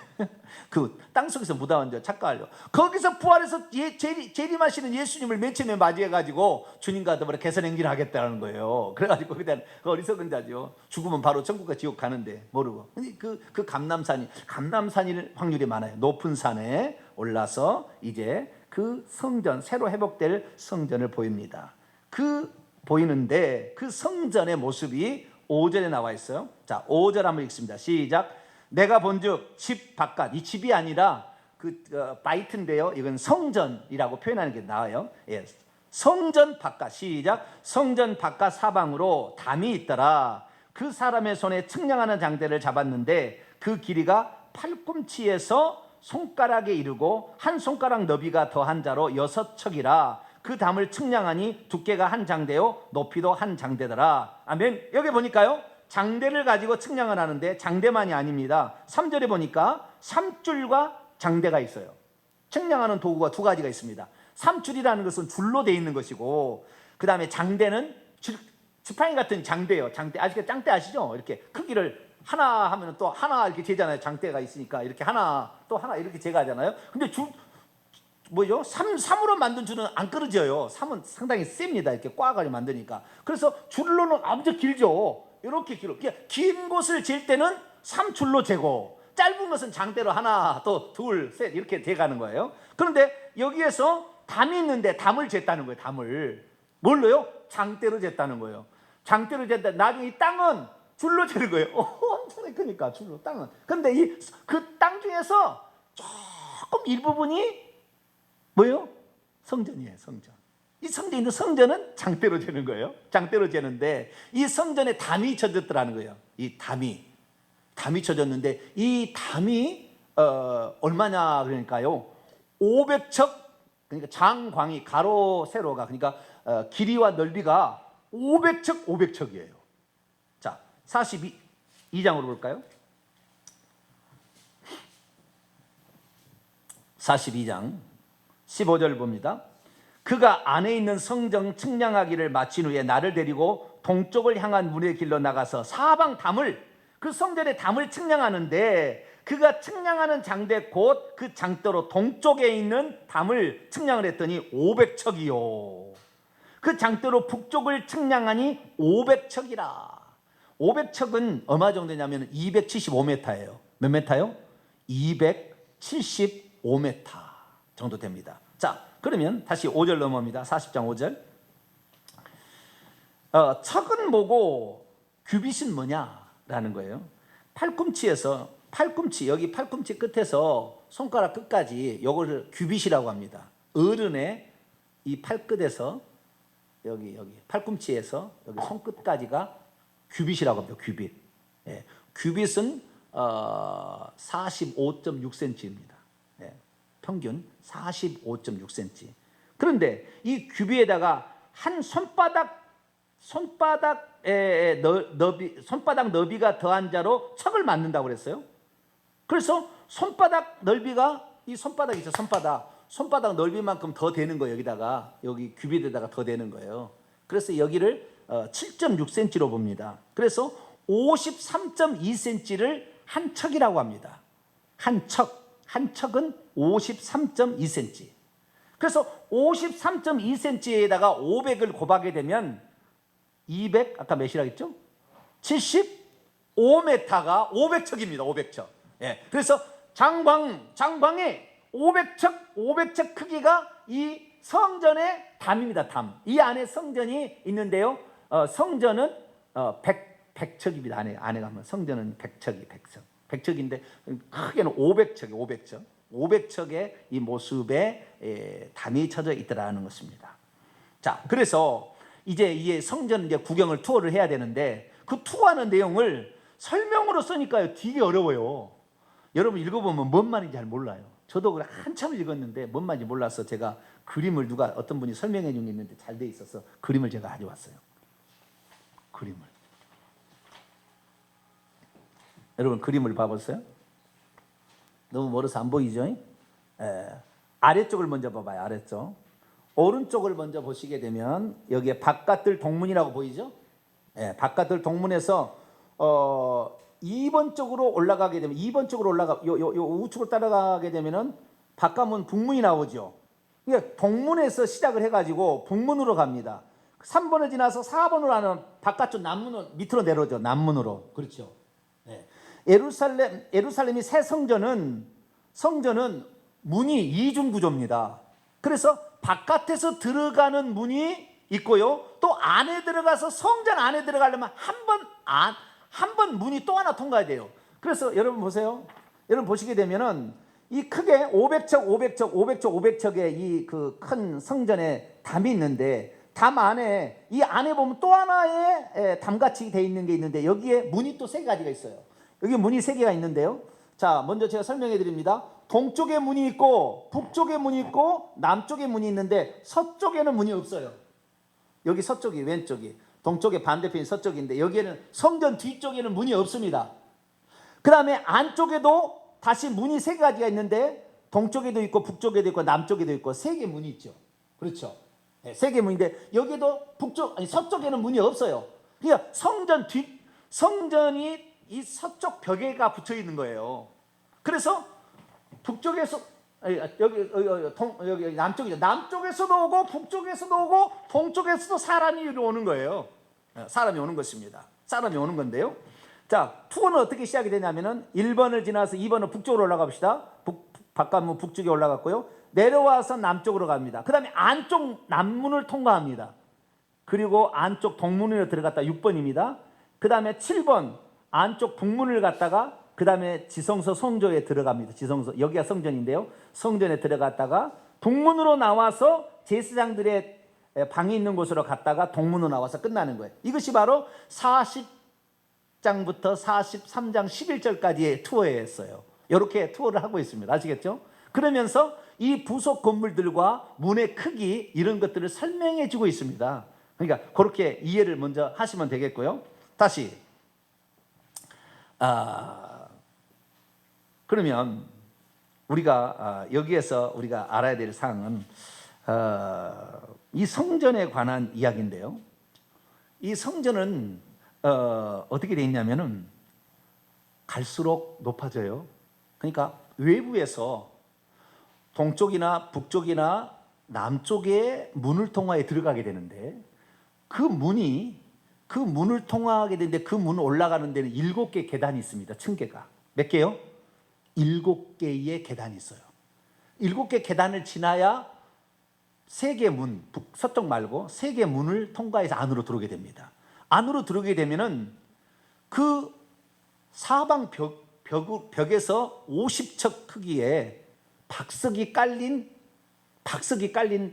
그 땅속에서 무덤한 착각하려. 거기서 부활해서 재림하시는 예수님을 맨 처음에 맞이해가지고 주님과 더불어 개선행진을 하겠다는 거예요. 그래가지고 그때 어리석은 자죠. 죽으면 바로 천국과 지옥 가는데 모르고. 그 감람산일 확률이 많아요. 높은 산에 올라서 이제 그 성전, 새로 회복될 성전을 보입니다. 보이는데 그 성전의 모습이 5절에 나와 있어요. 자, 5절 한번 읽습니다. 시작. 내가 본즉 집 바깥, 이 집이 아니라 바이트인데요. 이건 성전이라고 표현하는 게 나와요. 성전 바깥, 시작. 성전 바깥 사방으로 담이 있더라. 그 사람의 손에 측량하는 장대를 잡았는데 그 길이가 팔꿈치에서 손가락에 이르고 한 손가락 너비가 더한 자로 6척이라. 그 담을 측량하니 두께가 한 장대요 높이도 한 장대더라. 아멘. 여기 보니까요, 장대를 가지고 측량을 하는데 장대만이 아닙니다. 3절에 보니까 삼줄과 장대가 있어요. 측량하는 도구가 2가지가 있습니다. 삼줄이라는 것은 줄로 되어 있는 것이고, 그 다음에 장대는 지팡이 같은 장대예요. 장대, 장대 아시죠? 이렇게 크기를 하나 하면 또 하나 이렇게 재잖아요. 장대가 있으니까 이렇게 하나 또 하나 이렇게 재가잖아요. 근데 뭐죠? 3으로 만든 줄은 안 끊어져요. 3은 상당히 셉니다. 이렇게 꽈가지고 만드니까. 그래서 줄로는 아주 길죠. 이렇게 긴 곳을 잴 때는 3줄로 재고, 짧은 것은 장대로 하나, 또 둘, 셋 이렇게 돼가는 거예요. 그런데 여기에서 담이 있는데 담을 쟀다는 거예요. 담을 뭘로요? 장대로 쟀다는 거예요. 장대로 쟀다. 나중에 이 땅은 줄로 재는 거예요. 엄청나게 크니까 줄로 땅은. 그런데 그 땅 중에서 조금 일부분이 뭐예요? 성전이에요. 성전. 이 성전에 있는 성전은 장대로 재는 거예요. 장대로 재는데 이 성전에 담이 쳐졌더라는 거예요. 이 담이 쳐졌는데 이 담이 얼마냐 그러니까요. 500척, 그러니까 장광이 가로 세로가, 그러니까 길이와 넓이가 500척 500척이에요. 자, 42장으로 볼까요? 42장 15절 봅니다. 그가 안에 있는 성전 측량하기를 마친 후에 나를 데리고 동쪽을 향한 문의 길로 나가서 사방 담을, 그 성전의 담을 측량하는데, 그가 측량하는 장대 곧 그 장대로 동쪽에 있는 담을 측량을 했더니 500척이요. 그 장대로 북쪽을 측량하니 500척이라. 500척은 얼마 정도냐면 275m예요. 몇 메타요? 275m 정도 됩니다. 자, 그러면 다시 5절 넘어옵니다. 40장 5절. 척은 뭐고 규빗은 뭐냐라는 거예요. 팔꿈치, 여기 팔꿈치 끝에서 손가락 끝까지 요거를 규빗이라고 합니다. 어른의 이 팔끝에서 여기 팔꿈치에서 여기 손끝까지가 규빗이라고 합니다. 규빗. 예, 규빗은 45.6cm입니다. 예, 평균 45.6cm. 그런데 이 규빗에다가 한 손바닥의 너비가 더한 자로 척을 맞는다고 그랬어요. 그래서 손바닥 넓이가, 이 손바닥 있죠, 손바닥 넓이만큼 더 되는 거예요. 여기 규빗에다가 더 되는 거예요. 그래서 여기를 7.6cm로 봅니다. 그래서 53.2cm를 한 척이라고 합니다. 한 척은 53.2cm. 그래서 53.2cm에다가 500을 곱하게 되면 200, 아까 몇이라고 했죠? 75m가 500척입니다. 500척. 예. 그래서 장광의 500척 크기가 이 성전의 담입니다. 담. 이 안에 성전이 있는데요. 성전은 100척입니다. 안에 가면 성전은 100척인데 크게는 500척이 500척의 이 모습에 담이 쳐져 있더라는 것입니다. 자, 그래서 이제 이 성전 이제 구경을 투어를 해야 되는데, 그 투어하는 내용을 설명으로 쓰니까요 되게 어려워요. 여러분 읽어보면 뭔 말인지 잘 몰라요. 저도 한참 읽었는데 뭔 말인지 몰라서 제가 그림을, 어떤 분이 설명해 준 게 있는데 잘 돼 있어서 그림을 제가 가져왔어요. 그림을. 여러분 그림을 봐보세요. 너무 멀어서 안 보이죠? 아래쪽을 먼저 봐봐요. 아래쪽. 오른쪽을 먼저 보시게 되면 여기에 바깥들 동문이라고 보이죠? 바깥들 동문에서 2번 쪽으로 올라가게 되면, 2번 쪽으로 요 우측으로 따라가게 되면은 바깥문 북문이 나오죠. 그러니까 동문에서 시작을 해가지고 북문으로 갑니다. 3번을 지나서 4번으로 하는 바깥쪽 남문으로 밑으로 내려오죠. 남문으로. 그렇죠. 예루살렘이 새 성전은 문이 이중 구조입니다. 그래서 바깥에서 들어가는 문이 있고요. 또 안에 들어가서 성전 안에 들어가려면 한 번 문이 또 하나 통과해야 돼요. 그래서 여러분 보세요. 여러분 보시게 되면은 이 크게 500척의 이 그 큰 성전에 담이 있는데, 담 안에, 이 안에 보면 또 하나의 담같이 돼 있는 게 있는데, 여기에 문이 또 3가지가 있어요. 여기 문이 3개가 있는데요. 자, 먼저 제가 설명해 드립니다. 동쪽에 문이 있고 북쪽에 문이 있고 남쪽에 문이 있는데, 서쪽에는 문이 없어요. 여기 서쪽이, 왼쪽이, 동쪽의 반대편이 서쪽인데, 여기에는 성전 뒤쪽에는 문이 없습니다. 그 다음에 안쪽에도 다시 문이 3가지가 있는데, 동쪽에도 있고 북쪽에도 있고 남쪽에도 있고 3개 문이 있죠. 그렇죠. 3개 문인데 여기도 서쪽에는 문이 없어요. 그러니까 성전이 이 서쪽 벽에가 붙여 있는 거예요. 그래서 북쪽에서 여기 남쪽이죠. 남쪽에서도 오고 북쪽에서도 오고 동쪽에서도 사람이 오는 거예요. 사람이 오는 것입니다. 사람이 오는 건데요. 자, 투어는 어떻게 시작이 되냐면은 1번을 지나서 2번은 북쪽으로 올라가 봅시다. 바깥문 북쪽에 올라갔고요. 내려와서 남쪽으로 갑니다. 그 다음에 안쪽 남문을 통과합니다. 그리고 안쪽 동문으로 들어갔다 6번입니다. 그 다음에 7번 안쪽 북문을 갔다가 그 다음에 지성소 성조에 들어갑니다. 지성소, 여기가 성전인데요. 성전에 들어갔다가 북문으로 나와서 제사장들의 방이 있는 곳으로 갔다가 동문으로 나와서 끝나는 거예요. 이것이 바로 40장부터 43장 11절까지의 투어였어요. 이렇게 투어를 하고 있습니다. 아시겠죠? 그러면서 이 부속 건물들과 문의 크기 이런 것들을 설명해 주고 있습니다. 그러니까 그렇게 이해를 먼저 하시면 되겠고요. 다시 그러면 우리가 여기에서 우리가 알아야 될 사항은 이 성전에 관한 이야기인데요. 이 성전은 어떻게 되어 있냐면은 갈수록 높아져요. 그러니까 외부에서 동쪽이나 북쪽이나 남쪽의 문을 통하여 들어가게 되는데 그 문을 통하게 되는데 그 문을 올라가는 데는 7개 계단이 있습니다. 층계가. 몇 개요? 7개의 계단이 있어요. 7개 계단을 지나야 3개 문, 서쪽 말고 3개 문을 통과해서 안으로 들어오게 됩니다. 안으로 들어오게 되면은 그 사방 벽에서 50척 크기의 박석이 깔린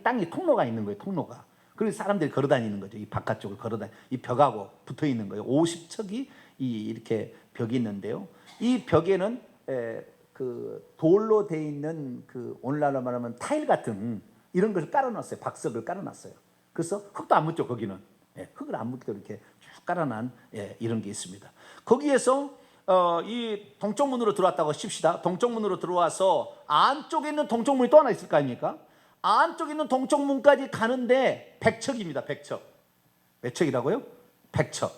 땅이 통로가 있는 거예요. 통로가. 그래서 사람들이 걸어 다니는 거죠. 이 바깥쪽을 이 벽하고 붙어 있는 거예요. 50척이 이렇게 벽이 있는데요. 이 벽에는 그 돌로 돼 있는 그 오늘날로 말하면 타일 같은 이런 것을 깔아놨어요. 박석을 깔아놨어요. 그래서 흙도 안 묻죠. 거기는 흙을 안 묻게 이렇게 쭉 깔아난 이런 게 있습니다. 거기에서 이 동쪽 문으로 들어왔다고 칩시다. 동쪽 문으로 들어와서 안쪽에 있는 동쪽 문이 또 하나 있을 거 아닙니까? 안쪽에 있는 동쪽 문까지 가는데 100척입니다. 100척. 몇 척이라고요? 100척.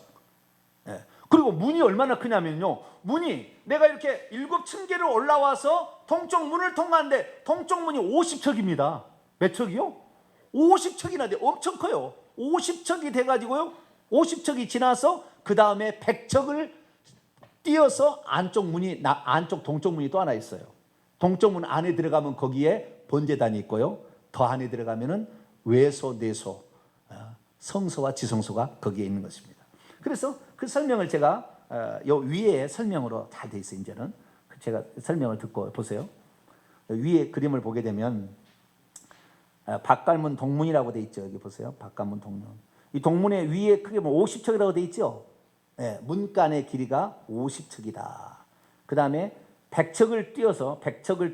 그리고 문이 얼마나 크냐면요. 문이 내가 이렇게 7층계를 올라와서 동쪽 문을 통과하는데 동쪽 문이 50척입니다. 몇 척이요? 50척이나 돼. 엄청 커요. 50척이 돼가지고요. 50척이 지나서 그 다음에 100척을 띄어서 안쪽 동쪽 문이 또 하나 있어요. 동쪽 문 안에 들어가면 거기에 번제단이 있고요. 더 안에 들어가면은 외소, 내소, 성소와 지성소가 거기에 있는 것입니다. 그래서 그 설명을 제가 요 위에 설명으로 잘 돼 있어요. 이제는 제가 설명을 듣고 보세요. 위에 그림을 보게 되면 박갈문 동문이라고 돼 있죠. 여기 보세요. 박갈문 동문. 이 동문의 위에 크게 보면 50척이라고 돼 있죠. 문간의 길이가 50척이다. 그 다음에 100척을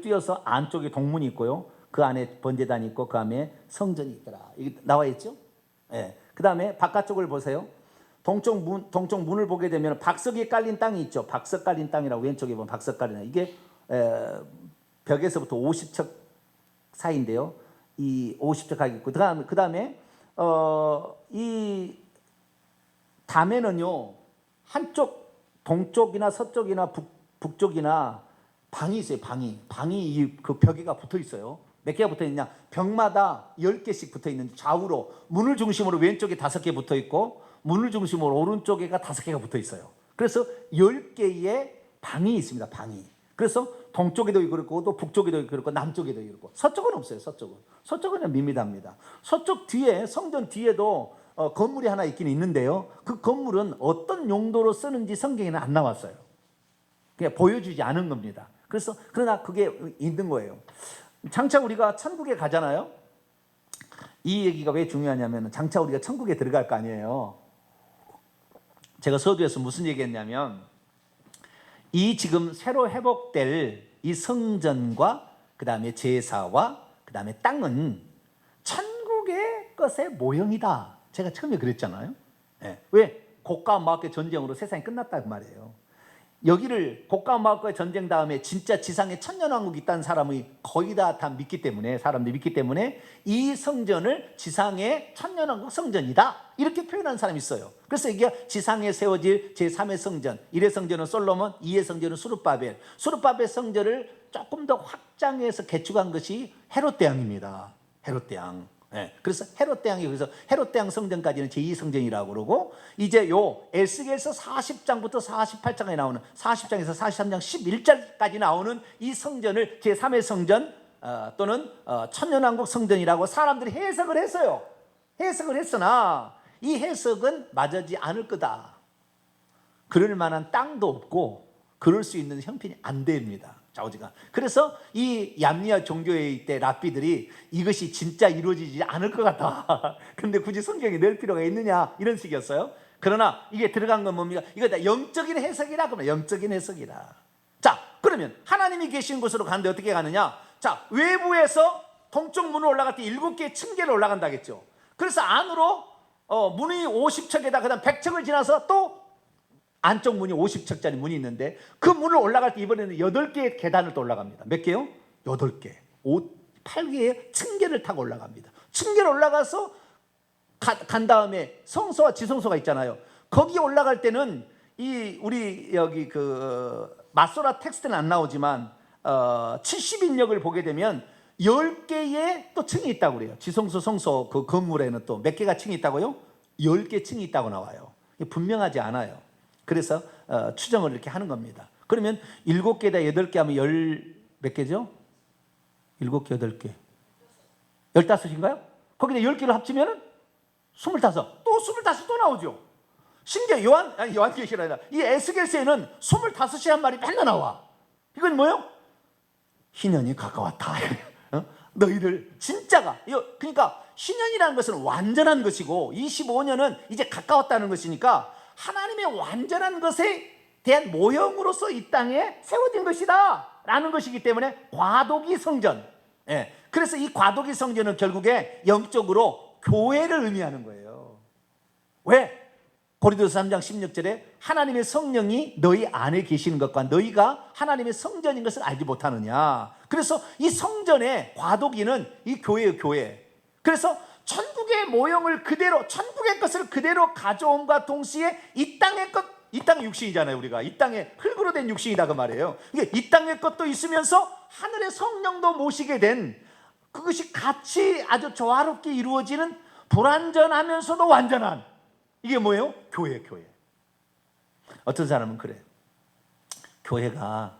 띄어서 안쪽에 동문이 있고요. 그 안에 번제단이 있고 그 안에 성전이 있더라. 이게 나와 있죠. 그 다음에 바깥쪽을 보세요. 동쪽 문을 보게 되면 박석이 깔린 땅이 있죠. 박석 깔린 땅이라고 왼쪽에 보면 박석 깔린 땅. 이게 벽에서부터 50척 사이인데요. 이 50척 가게 있고 그 다음에 이 담에는요. 한쪽 동쪽이나 서쪽이나 북쪽이나 방이 있어요. 방이 그 벽에가 붙어 있어요. 몇 개가 붙어 있냐? 벽마다 10개씩 붙어 있는데 좌우로 문을 중심으로 왼쪽에 5개 붙어 있고 문을 중심으로 오른쪽에가 5개가 붙어 있어요. 그래서 10개의 방이 있습니다. 방이. 그래서 동쪽에도 그렇고 또 북쪽에도 그렇고 남쪽에도 그렇고 서쪽은 없어요. 서쪽은 밋밋합니다. 서쪽 뒤에 성전 뒤에도 건물이 하나 있긴 있는데요. 그 건물은 어떤 용도로 쓰는지 성경에는 안 나왔어요. 그냥 보여주지 않은 겁니다. 그러나 그게 있는 거예요. 장차 우리가 천국에 가잖아요. 이 얘기가 왜 중요하냐면 장차 우리가 천국에 들어갈 거 아니에요. 제가 서두에서 무슨 얘기했냐면 이 지금 새로 회복될 이 성전과 그 다음에 제사와 그 다음에 땅은 천국의 것의 모형이다. 제가 처음에 그랬잖아요. 왜? 고가 마귀의 전쟁으로 세상이 끝났다 그 말이에요. 여기를 고가 마귀의 전쟁 다음에 진짜 지상에 천년왕국이 있다는 사람이 거의 다 믿기 때문에 사람들이 믿기 때문에 이 성전을 지상의 천년왕국 성전이다 이렇게 표현하는 사람이 있어요. 그래서 이게 지상에 세워질 제3의 성전, 1의 성전은 솔로몬, 2의 성전은 수르바벨 성전을 조금 더 확장해서 개축한 것이 헤롯 대왕입니다. 헤롯 대왕. 그래서 헤롯 대왕이 그래서 헤롯 대왕 성전까지는 제2성전이라고 그러고 이제 요 에스겔서 40장부터 48장에 나오는 40장에서 43장 11절까지 나오는 이 성전을 제3의 성전 또는 천년왕국 성전이라고 사람들이 해석을 했어요. 해석을 했으나 이 해석은 맞지 않을 거다. 그럴 만한 땅도 없고 그럴 수 있는 형편이 안 됩니다. 좌우지간. 그래서 이 얌리아 종교회의 때 랍비들이 이것이 진짜 이루어지지 않을 것 같다. 근데 굳이 성경에 넣을 필요가 있느냐 이런 식이었어요. 그러나 이게 들어간 건 뭡니까? 이거 다 영적인 해석이라 그러면 영적인 해석이라. 자, 그러면 하나님이 계신 곳으로 가는데 어떻게 가느냐? 자, 외부에서 동쪽 문으로 올라갈 때 7개의 층계로 올라간다겠죠. 그래서 안으로 문이 50척에다 그다음 100척을 지나서 또 안쪽 문이 50척짜리 문이 있는데 그 문을 올라갈 때 이번에는 8개의 계단을 또 올라갑니다. 몇 개요? 8개. 8개의 층계를 타고 올라갑니다. 층계를 올라가서 간 다음에 성소와 지성소가 있잖아요. 거기 올라갈 때는 우리 여기 마소라 텍스트는 안 나오지만 70인역을 보게 되면 10개의 또 층이 있다고 그래요. 지성소 성소 그 건물에는 또 몇 개가 층이 있다고요? 10개 층이 있다고 나와요. 분명하지 않아요. 그래서 추정을 이렇게 하는 겁니다. 그러면 7개에다 8개 하면 몇 개죠? 7개, 8개 15인가요? 거기다 10개를 합치면 25. 또 25 또 나오죠. 신기해. 요한계시가 아니라 이 에스겔서에는 25이란 말이 맨날 나와. 이건 뭐예요? 희년이 가까웠다. 너희들 진짜가. 그러니까 희년이라는 것은 완전한 것이고 25년은 이제 가까웠다는 것이니까 하나님의 완전한 것에 대한 모형으로서 이 땅에 세워진 것이다 라는 것이기 때문에 과도기 성전. 그래서 이 과도기 성전은 결국에 영적으로 교회를 의미하는 거예요. 왜? 고린도서 3장 16절에 하나님의 성령이 너희 안에 계시는 것과 너희가 하나님의 성전인 것을 알지 못하느냐. 그래서 이 성전의 과도기는 이 교회예요. 교회. 그래서 천국의 모형을 그대로, 천국의 것을 그대로 가져옴과 동시에 이 땅의 것, 이 땅의 육신이잖아요. 우리가 이 땅에 흙으로 된 육신이다 그 말이에요. 이게 이 땅의 것도 있으면서 하늘의 성령도 모시게 된, 그것이 같이 아주 조화롭게 이루어지는 불완전하면서도 완전한, 이게 뭐예요? 교회. 어떤 사람은 그래. 교회가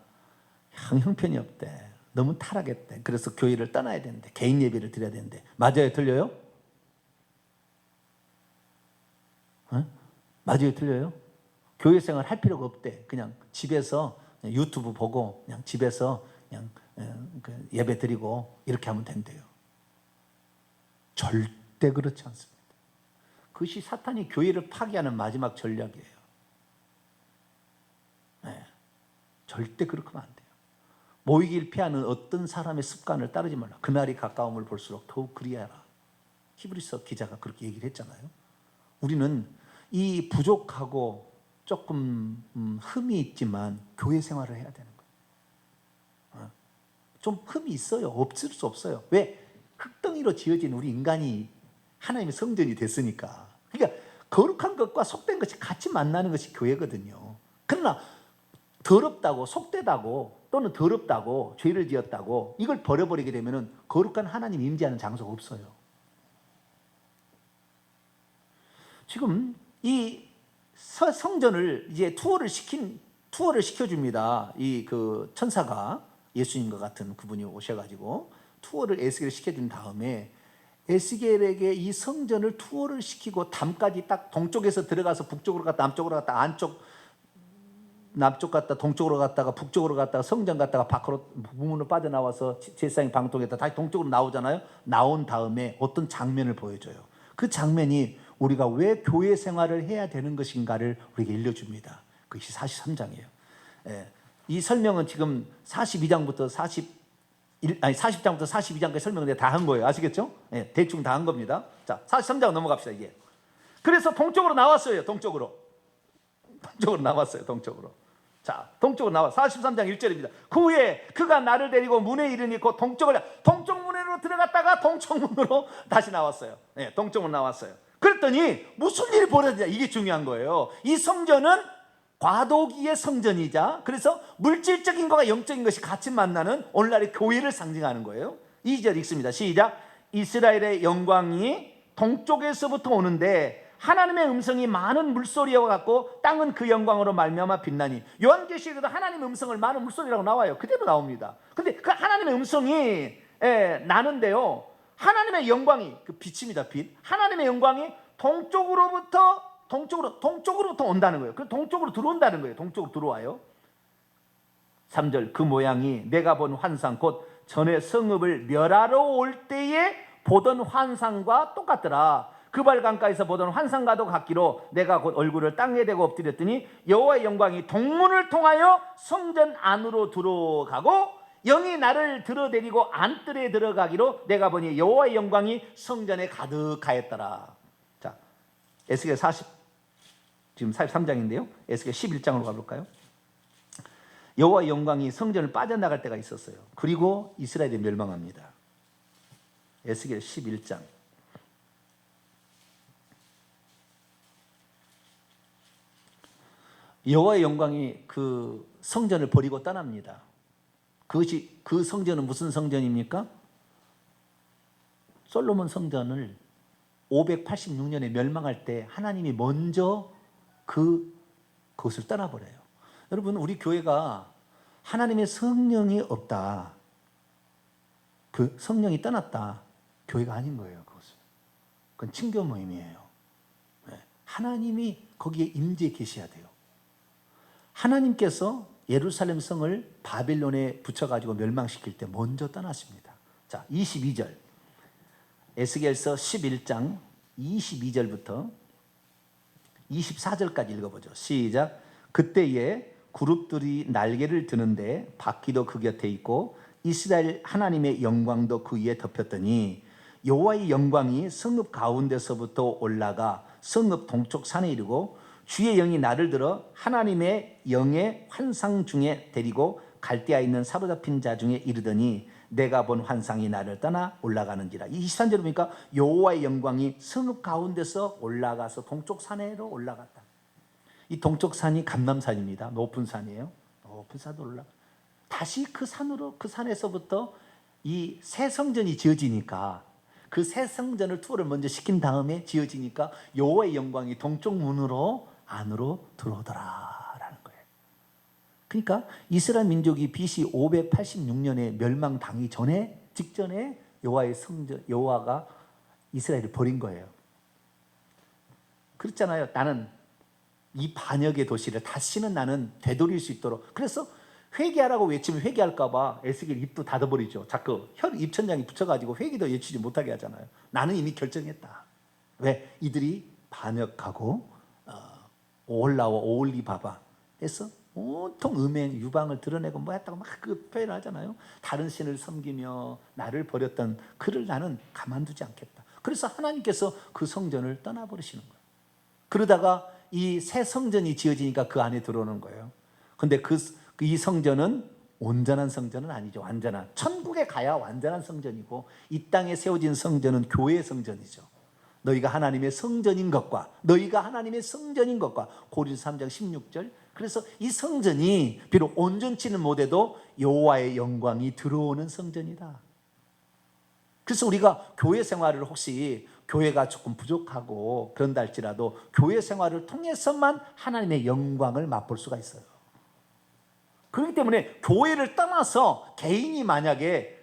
형편이 없대. 너무 타락했대. 그래서 교회를 떠나야 되는데, 개인 예배를 드려야 되는데. 맞아요? 틀려요? 맞아요? 틀려요? 교회 생활 할 필요가 없대. 그냥 집에서 유튜브 보고 그냥 집에서 그냥 예배 드리고 이렇게 하면 된대요. 절대 그렇지 않습니다. 그것이 사탄이 교회를 파괴하는 마지막 전략이에요. 절대 그렇게 하면 안 돼요. 모이기를 피하는 어떤 사람의 습관을 따르지 말라. 그날이 가까움을 볼수록 더욱 그리하라. 히브리서 기자가 그렇게 얘기를 했잖아요. 우리는 이 부족하고 조금 흠이 있지만 교회 생활을 해야 되는 거예요. 좀 흠이 있어요. 없을 수 없어요. 왜? 흙덩이로 지어진 우리 인간이 하나님의 성전이 됐으니까. 그러니까 거룩한 것과 속된 것이 같이 만나는 것이 교회거든요. 그러나 더럽다고, 속되다고, 또는 더럽다고, 죄를 지었다고 이걸 버려버리게 되면 거룩한 하나님 임재하는 장소가 없어요. 지금 이 성전을 이제 투어를 시켜줍니다. 이 천사가, 예수님과 같은 그분이 오셔가지고 투어를 에스겔을 시켜준 다음에 에스겔에게 이 성전을 투어를 시키고 담까지 딱 동쪽에서 들어가서 북쪽으로 갔다 남쪽으로 갔다 남쪽 갔다 동쪽으로 갔다가 북쪽으로 갔다가 성전 갔다가 밖으로 문으로 빠져나와서 제사장 방통에다 다시 동쪽으로 나오잖아요. 나온 다음에 어떤 장면을 보여줘요. 그 장면이 우리가 왜 교회 생활을 해야 되는 것인가를 우리에게 일러줍니다. 그것이 43장이에요. 이 설명은 지금 40장부터 42장까지 설명을 다 한 거예요. 아시겠죠? 대충 다 한 겁니다. 자, 43장 넘어갑시다. 이게. 그래서 동쪽으로 나왔어요. 동쪽으로 나왔어요. 동쪽으로. 자, 동쪽으로 나와. 43장 1절입니다. 그 후에 그가 나를 데리고 문에 이르니 곧 동쪽 문으로 들어갔다가 동쪽 문으로 다시 나왔어요. 동쪽으로 나왔어요. 그랬더니 무슨 일이 벌어지냐, 이게 중요한 거예요. 이 성전은 과도기의 성전이자, 그래서 물질적인 것과 영적인 것이 같이 만나는 오늘날의 교회를 상징하는 거예요. 2절 읽습니다. 시작. 이스라엘의 영광이 동쪽에서부터 오는데 하나님의 음성이 많은 물소리와 같고 땅은 그 영광으로 말미암아 빛나니. 요한계시록에도 하나님의 음성을 많은 물소리라고 나와요. 그대로 나옵니다. 근데 그 하나님의 음성이 나는데요, 하나님의 영광이, 그 빛입니다. 빛. 하나님의 영광이 동쪽으로부터 온다는 거예요. 그 동쪽으로 들어온다는 거예요. 동쪽으로 들어와요. 3절. 그 모양이 내가 본 환상 곧 전에 성읍을 멸하러 올 때에 보던 환상과 똑같더라. 그 발 강가에서 보던 환상과도 같기로 내가 곧 얼굴을 땅에 대고 엎드렸더니 여호와의 영광이 동문을 통하여 성전 안으로 들어가고 영이 나를 들어데리고 안뜰에 들어가기로 내가 보니 여호와의 영광이 성전에 가득하였더라. 자, 에스겔 40 지금 43장인데요. 에스겔 11장으로 가볼까요? 여호와의 영광이 성전을 빠져나갈 때가 있었어요. 그리고 이스라엘이 멸망합니다. 에스겔 11장. 여호와의 영광이 그 성전을 버리고 떠납니다. 그것이 그 성전은 무슨 성전입니까? 솔로몬 성전을 586년에 멸망할 때 하나님이 먼저 그것을 떠나버려요. 여러분, 우리 교회가 하나님의 성령이 없다, 그 성령이 떠났다, 교회가 아닌 거예요. 그건 친교 모임이에요. 하나님이 거기에 임재해 계셔야 돼요. 하나님께서 예루살렘 성을 바벨론에 붙여가지고 멸망시킬 때 먼저 떠나십니다. 자, 22절 에스겔서 11장 22절부터 24절까지 읽어보죠. 시작. 그때에 그룹들이 날개를 드는데 바퀴도 그 곁에 있고 이스라엘 하나님의 영광도 그 위에 덮였더니 여호와의 영광이 성읍 가운데서부터 올라가 성읍 동쪽 산에 이르고 주의 영이 나를 들어 하나님의 영의 환상 중에 데리고 갈대아에 있는 사로잡힌 자 중에 이르더니 내가 본 환상이 나를 떠나 올라가는지라. 23절 보니까 여호와의 영광이 성읍 가운데서 올라가서 동쪽 산에로 올라갔다. 이 동쪽 산이 감람산입니다. 높은 산이에요. 높은 산으로 올라가. 다시 그 산으로, 그 산에서부터 이 새 성전이 지어지니까, 그 새 성전을 투어를 먼저 시킨 다음에 지어지니까 여호와의 영광이 동쪽 문으로 안으로 들어오더라라는 거예요. 그러니까 이스라엘 민족이 BC 586년에 멸망당하기 전에, 직전에 여호와의 성전, 여호와가 이스라엘을 버린 거예요. 그렇잖아요. 나는 이 반역의 도시를 다시는 나는 되돌릴 수 있도록. 그래서 회개하라고 외치면 회개할까 봐 에스겔 입도 닫아버리죠. 자꾸 입천장이 붙여가지고 회개도 외치지 못하게 하잖아요. 나는 이미 결정했다. 왜? 이들이 반역하고 오홀라와 오홀리바바 해서 온통 음행, 유방을 드러내고 뭐 했다고 막 그 표현을 하잖아요. 다른 신을 섬기며 나를 버렸던 그를 나는 가만두지 않겠다. 그래서 하나님께서 그 성전을 떠나버리시는 거예요. 그러다가 이 새 성전이 지어지니까 그 안에 들어오는 거예요. 근데 이 성전은 온전한 성전은 아니죠. 완전한, 천국에 가야 완전한 성전이고, 이 땅에 세워진 성전은 교회의 성전이죠. 너희가 하나님의 성전인 것과, 너희가 하나님의 성전인 것과. 고린도서 3장 16절. 그래서 이 성전이 비록 온전치는 못해도 여호와의 영광이 들어오는 성전이다. 그래서 우리가 교회 생활을, 혹시 교회가 조금 부족하고 그런다 할지라도 교회 생활을 통해서만 하나님의 영광을 맛볼 수가 있어요. 그렇기 때문에 교회를 떠나서 개인이 만약에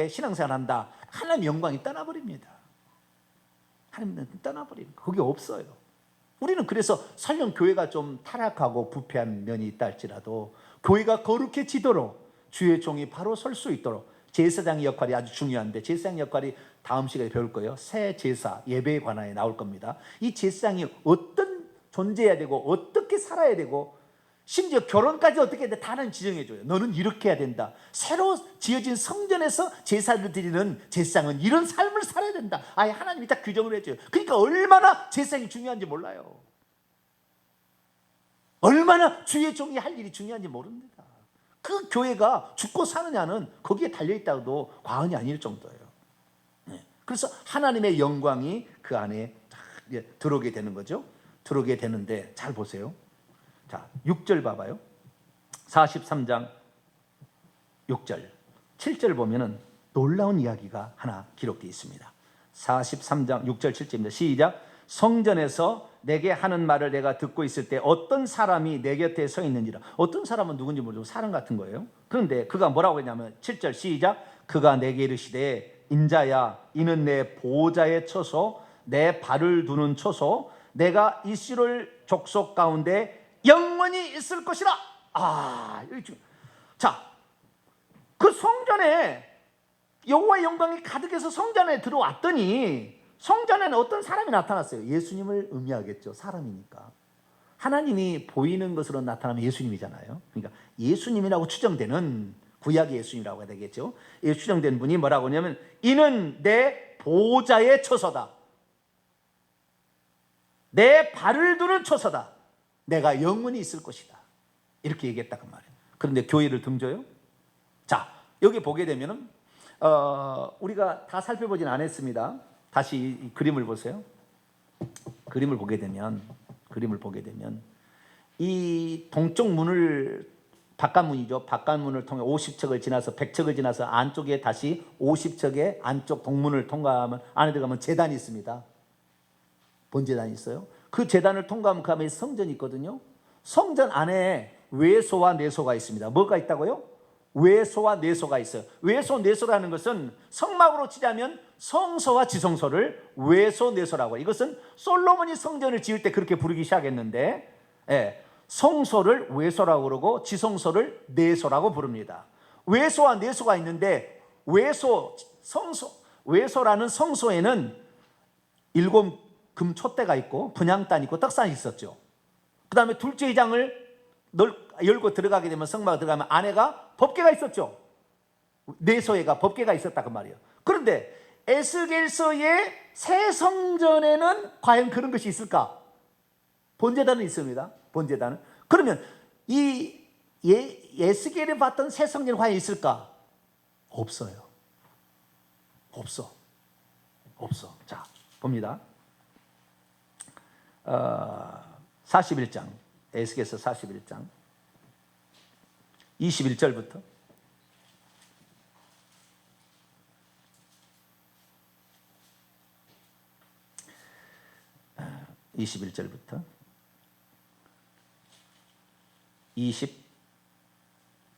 신앙생활 한다, 하나님의 영광이 떠나버립니다. 하나님은 떠나버리는 거, 그게 없어요. 우리는 그래서 설령 교회가 좀 타락하고 부패한 면이 있다 할지라도 교회가 거룩해지도록, 주의 종이 바로 설 수 있도록 제사장의 역할이 아주 중요한데, 제사장 역할이 다음 시간에 배울 거예요. 새 제사 예배에 관하여 나올 겁니다. 이 제사장이 어떤 존재해야 되고 어떻게 살아야 되고, 심지어 결혼까지 어떻게 해야 돼, 다 하나님 지정해줘요. 너는 이렇게 해야 된다. 새로 지어진 성전에서 제사를 드리는 제사장은 이런 삶을 살아야 된다. 아예 하나님이 딱 규정을 해줘요. 그러니까 얼마나 제사장이 중요한지 몰라요. 얼마나 주의 종이 할 일이 중요한지 모릅니다. 그 교회가 죽고 사느냐는 거기에 달려있다고도 과언이 아닐 정도예요. 그래서 하나님의 영광이 그 안에 들어오게 되는 거죠. 들어오게 되는데, 잘 보세요. 자, 6절 봐봐요. 43장 6절 7절 보면은 놀라운 이야기가 하나 기록되어 있습니다. 43장 6절 7절입니다. 시작. 성전에서 내게 하는 말을 내가 듣고 있을 때 어떤 사람이 내 곁에 서 있는지라. 어떤 사람은 누군지 모르고 사람 같은 거예요. 그런데 그가 뭐라고 했냐면 7절 시작. 그가 내게 이르시되 인자야, 이는 내 보좌의 처소, 내 발을 두는 처소, 내가 이스라엘 족속 가운데 영원히 있을 것이라. 자, 그 성전에 여호와의 영광이 가득해서 성전에 들어왔더니 성전에는 어떤 사람이 나타났어요. 예수님을 의미하겠죠. 사람이니까. 하나님이 보이는 것으로 나타나면 예수님이잖아요. 그러니까 예수님이라고 추정되는, 구약의 예수님이라고 해야 되겠죠. 이 추정된 분이 뭐라고 하냐면, 이는 내 보좌의 처소다. 내 발을 두는 처소다. 내가 영원히 있을 것이다. 이렇게 얘기했다고 말이에요. 그런데 교회를 등져요? 자, 여기 보게 되면은 우리가 다 살펴보진 않았습니다. 다시 이 그림을 보세요. 그림을 보게 되면 이 동쪽 문을, 바깥문이죠. 바깥문을 통해 50척을 지나서 100척을 지나서 안쪽에 다시 50척의 안쪽 동문을 통과하면, 안에 들어가면 제단이 있습니다. 번제단이 있어요. 그 제단을 통과하면 그 안에 성전이 있거든요. 성전 안에 외소와 내소가 있습니다. 뭐가 있다고요? 외소와 내소가 있어요. 외소, 내소라는 것은 성막으로 치자면 성소와 지성소를 외소, 내소라고 해요. 이것은 솔로몬이 성전을 지을 때 그렇게 부르기 시작했는데, 성소를 외소라고 그러고 지성소를 내소라고 부릅니다. 외소와 내소가 있는데, 외소라는 성소에는 7 금촛대가 있고 분향단이 있고 떡상이 있었죠. 그 다음에 둘째 회장을 열고 들어가게 되면, 성막에 들어가면 안에가 법궤가 있었죠. 내소에가 법궤가 있었다 그 말이에요. 그런데 에스겔서의 새 성전에는 과연 그런 것이 있을까? 번제단은 있습니다. 번제단은. 그러면 이 에스겔이 봤던 새 성전이 과연 있을까? 없어요. 없어. 자, 봅니다. 41장, 에스겔서 41장 21절부터 21절부터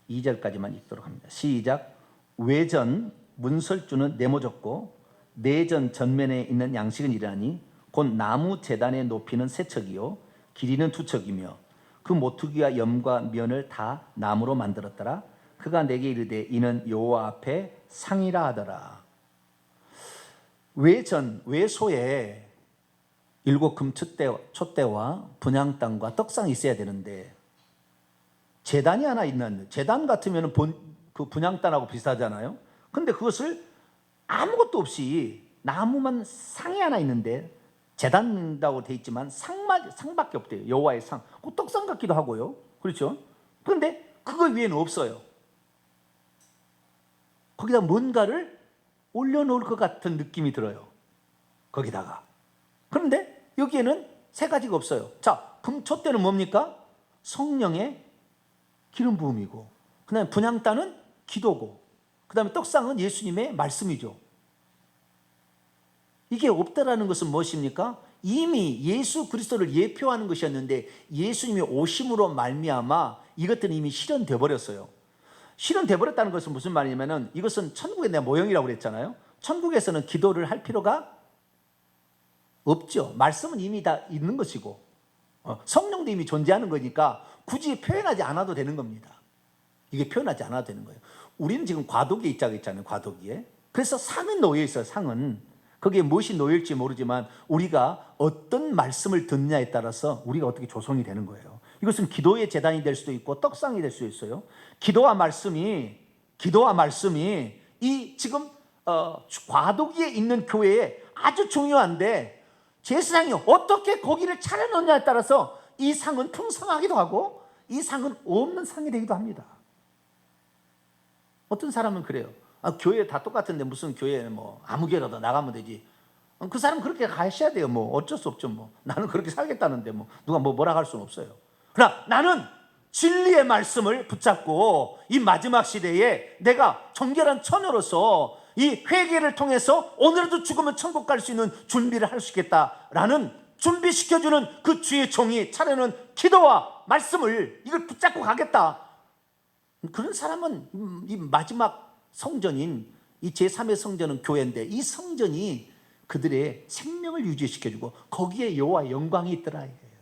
22절까지만 읽도록 합니다. 시작. 외전 문설주는 네모졌고 내전 전면에 있는 양식은 이러하니 곧 나무 제단의 높이는 3척이요 길이는 2척이며 그 모퉁이와 염과 면을 다 나무로 만들었더라. 그가 내게 이르되 이는 여호와 앞에 상이라 하더라. 외소에 7 금촛대와 분향단과 떡상이 있어야 되는데, 제단이 하나 있는, 제단 같으면 그 분향단하고 비슷하잖아요. 근데 그것을 아무것도 없이 나무만 상이 하나 있는데, 제단이라고 돼 있지만 상밖에 없대요. 여호와의 상. 그 떡상 같기도 하고요. 그렇죠? 그런데 그거 위에는 없어요. 거기다 뭔가를 올려놓을 것 같은 느낌이 들어요. 거기다가. 그런데 여기에는 3가지가 없어요. 자, 금촛대는 뭡니까? 성령의 기름 부음이고, 그 다음에 분향단은 기도고, 그 다음에 떡상은 예수님의 말씀이죠. 이게 없다라는 것은 무엇입니까? 이미 예수 그리스도를 예표하는 것이었는데 예수님이 오심으로 말미암아 이것들은 이미 실현돼 버렸어요. 실현돼 버렸다는 것은 무슨 말이냐면은, 이것은 천국의 내 모형이라고 그랬잖아요. 천국에서는 기도를 할 필요가 없죠. 말씀은 이미 다 있는 것이고, 성령도 이미 존재하는 거니까 굳이 표현하지 않아도 되는 겁니다. 이게 표현하지 않아도 되는 거예요. 우리는 지금 과도기에 있잖아요. 과도기에. 그래서 상은 놓여 있어요. 상은. 거기에 무엇이 놓일지 모르지만 우리가 어떤 말씀을 듣느냐에 따라서 우리가 어떻게 조성이 되는 거예요. 이것은 기도의 제단이 될 수도 있고 떡상이 될 수 있어요. 기도와 말씀이 이 지금 과도기에 있는 교회에 아주 중요한데, 제사장이 어떻게 거기를 차려놓느냐에 따라서 이 상은 풍성하기도 하고 이 상은 없는 상이 되기도 합니다. 어떤 사람은 그래요. 교회 다 똑같은데 무슨 교회에 뭐 아무 교회라도 나가면 되지. 그 사람 그렇게 가셔야 돼요. 뭐 어쩔 수 없죠. 뭐 나는 그렇게 살겠다는데 뭐 누가 뭐라 할 수는 없어요. 그러나 나는 진리의 말씀을 붙잡고 이 마지막 시대에 내가 정결한 처녀로서 이 회개를 통해서 오늘도 죽으면 천국 갈 수 있는 준비를 할 수 있겠다라는 준비시켜주는 그 주의 종이 차려는 기도와 말씀을, 이걸 붙잡고 가겠다. 그런 사람은 이 마지막 성전인 이 제3의 성전은 교회인데, 이 성전이 그들의 생명을 유지시켜주고 거기에 여호와의 영광이 있더라 이거예요.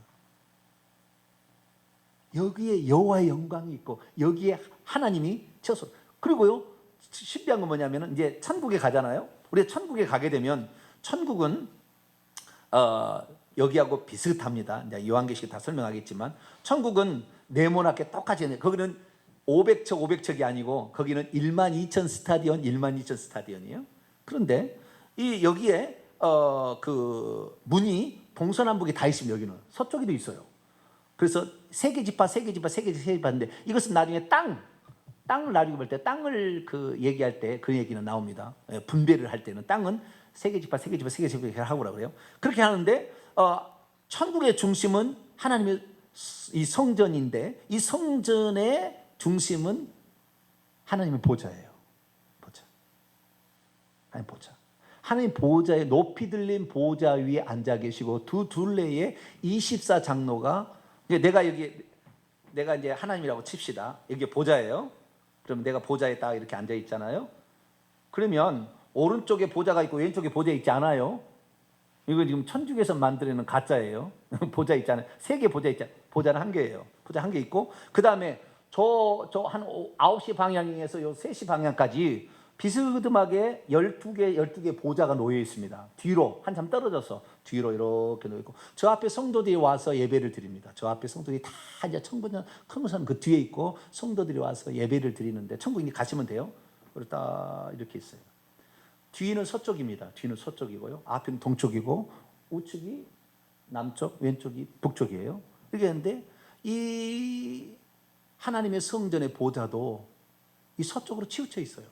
여기에 여호와의 영광이 있고 여기에 하나님이 쳐서. 그리고요, 신비한 건 뭐냐면 이제 천국에 가잖아요. 우리가 천국에 가게 되면 천국은 여기하고 비슷합니다. 이제 요한계시록 다 설명하겠지만 천국은 네모나게 똑같이 있는, 거기는 500척 500척이 아니고 거기는 12,000 스타디온 12,000 스타디온이에요. 그런데 이 여기에 그 문이 동서남북이 다 있습니다. 여기는 서쪽에도 있어요. 그래서 세계지파 세계지파인데 이것은 나중에 땅을 나중에 볼 때 땅을 그 얘기할 때 그 얘기는 나옵니다. 분배를 할 때는 땅은 세계지파 이렇게 하고 그래요. 그렇게 하는데 천국의 중심은 하나님의 이 성전인데 이 성전의 중심은 하나님의 보좌예요. 보좌. 하나님 보좌. 하나님 보좌에 높이 들린 보좌 위에 앉아 계시고 두 둘레에 24장로가, 내가 이제 하나님이라고 칩시다. 여기 보좌예요. 그럼 내가 보좌에 딱 이렇게 앉아 있잖아요. 그러면 오른쪽에 보좌가 있고 왼쪽에 보좌 있지 않아요? 이거 지금 천주교에서 만들어낸 가짜예요. 보좌 있잖아요. 세 개 보좌 있잖아요. 보좌는 한 개예요. 보좌 한 개 있고 그 다음에 저 한 9시 방향에서 요 3시 방향까지 비스듬하게 12개 보좌가 놓여 있습니다. 뒤로 한참 떨어져서 뒤로 이렇게 놓여 있고 저 앞에 성도들이 와서 예배를 드립니다. 저 앞에 성도들이 다 이제 천국은 큰 우산 그 뒤에 있고 성도들이 와서 예배를 드리는데 천국에 가시면 돼요. 그리고 딱 이렇게 있어요. 뒤는 서쪽입니다. 뒤는 서쪽이고요. 앞은 동쪽이고 우측이 남쪽, 왼쪽이 북쪽이에요. 이렇게 했는데 이 하나님의 성전의 보좌도 이 서쪽으로 치우쳐 있어요.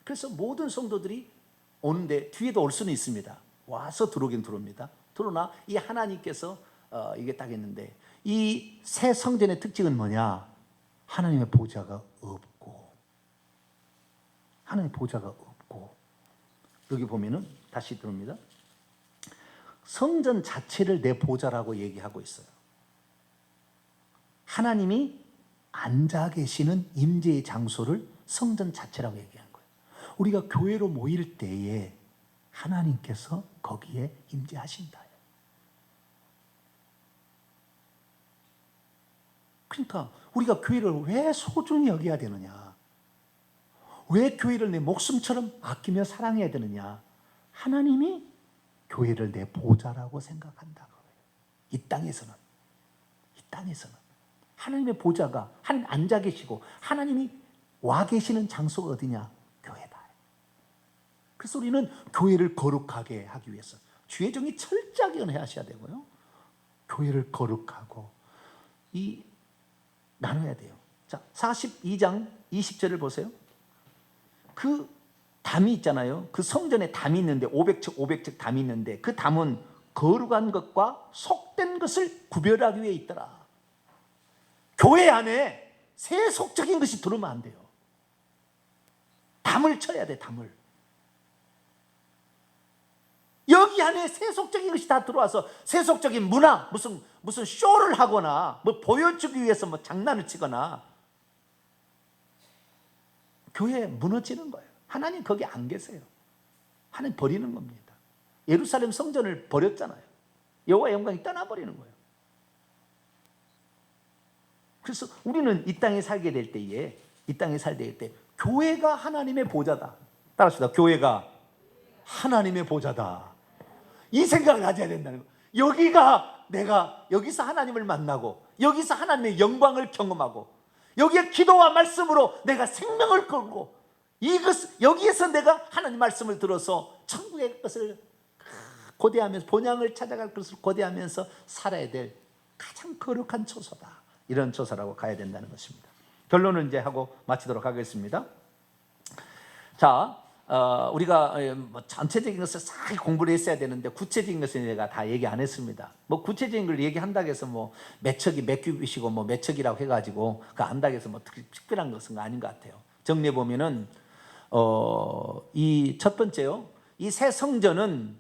그래서 모든 성도들이 오는데 뒤에도 올 수는 있습니다. 와서 들어오긴 들어옵니다. 그러나 이 하나님께서 이게 딱 있는데 이 새 성전의 특징은 뭐냐? 하나님의 보좌가 없고 하나님의 보좌가 없고 여기 보면은 다시 들어옵니다. 성전 자체를 내 보좌라고 얘기하고 있어요. 하나님이 앉아 계시는 임재의 장소를 성전 자체라고 얘기하는 거예요. 우리가 교회로 모일 때에 하나님께서 거기에 임재하신다. 그러니까 우리가 교회를 왜 소중히 여겨야 되느냐? 왜 교회를 내 목숨처럼 아끼며 사랑해야 되느냐? 하나님이 교회를 내 보좌라고 생각한다고 해요. 이 땅에서는 하나님의 보좌가 하나님 앉아 계시고 하나님이 와 계시는 장소가 어디냐? 교회다. 그래서 우리는 교회를 거룩하게 하기 위해서 주의 종이 철저하게 은혜하셔야 되고요. 교회를 거룩하고 나눠야 돼요. 자, 42장 20절을 보세요. 그 담이 있잖아요. 그 성전에 담이 있는데 500척 담이 있는데 그 담은 거룩한 것과 속된 것을 구별하기 위해 있더라. 교회 안에 세속적인 것이 들어오면 안 돼요. 담을 쳐야 돼, 담을. 여기 안에 세속적인 것이 다 들어와서 세속적인 문화, 무슨 쇼를 하거나 뭐 보여주기 위해서 뭐 장난을 치거나 교회 무너지는 거예요. 하나님 거기 안 계세요. 하나님 버리는 겁니다. 예루살렘 성전을 버렸잖아요. 여호와의 영광이 떠나버리는 거예요. 그래서 우리는 이 땅에 살게 될 때에 교회가 하나님의 보좌다. 따라합시다. 교회가 하나님의 보좌다. 이 생각을 가져야 된다는 거예요. 내가 여기서 하나님을 만나고 여기서 하나님의 영광을 경험하고 여기에 기도와 말씀으로 내가 생명을 걸고 여기에서 내가 하나님 말씀을 들어서 천국의 것을 고대하면서 본향을 찾아갈 것을 고대하면서 살아야 될 가장 거룩한 처소다. 이런 처소라고 가야 된다는 것입니다. 결론을 이제 하고 마치도록 하겠습니다. 자, 우리가 뭐 전체적인 것을 싹 공부를 했어야 되는데 구체적인 것은 제가 다 얘기 안 했습니다. 뭐 구체적인 걸 얘기한다고 해서 뭐 몇 척이 몇 규빗이고 뭐 몇 척이라고 해가지고 그 안다고 해서 뭐 특별한 것은 아닌 것 같아요. 정리해 보면은 이 첫 번째요. 이 새 성전은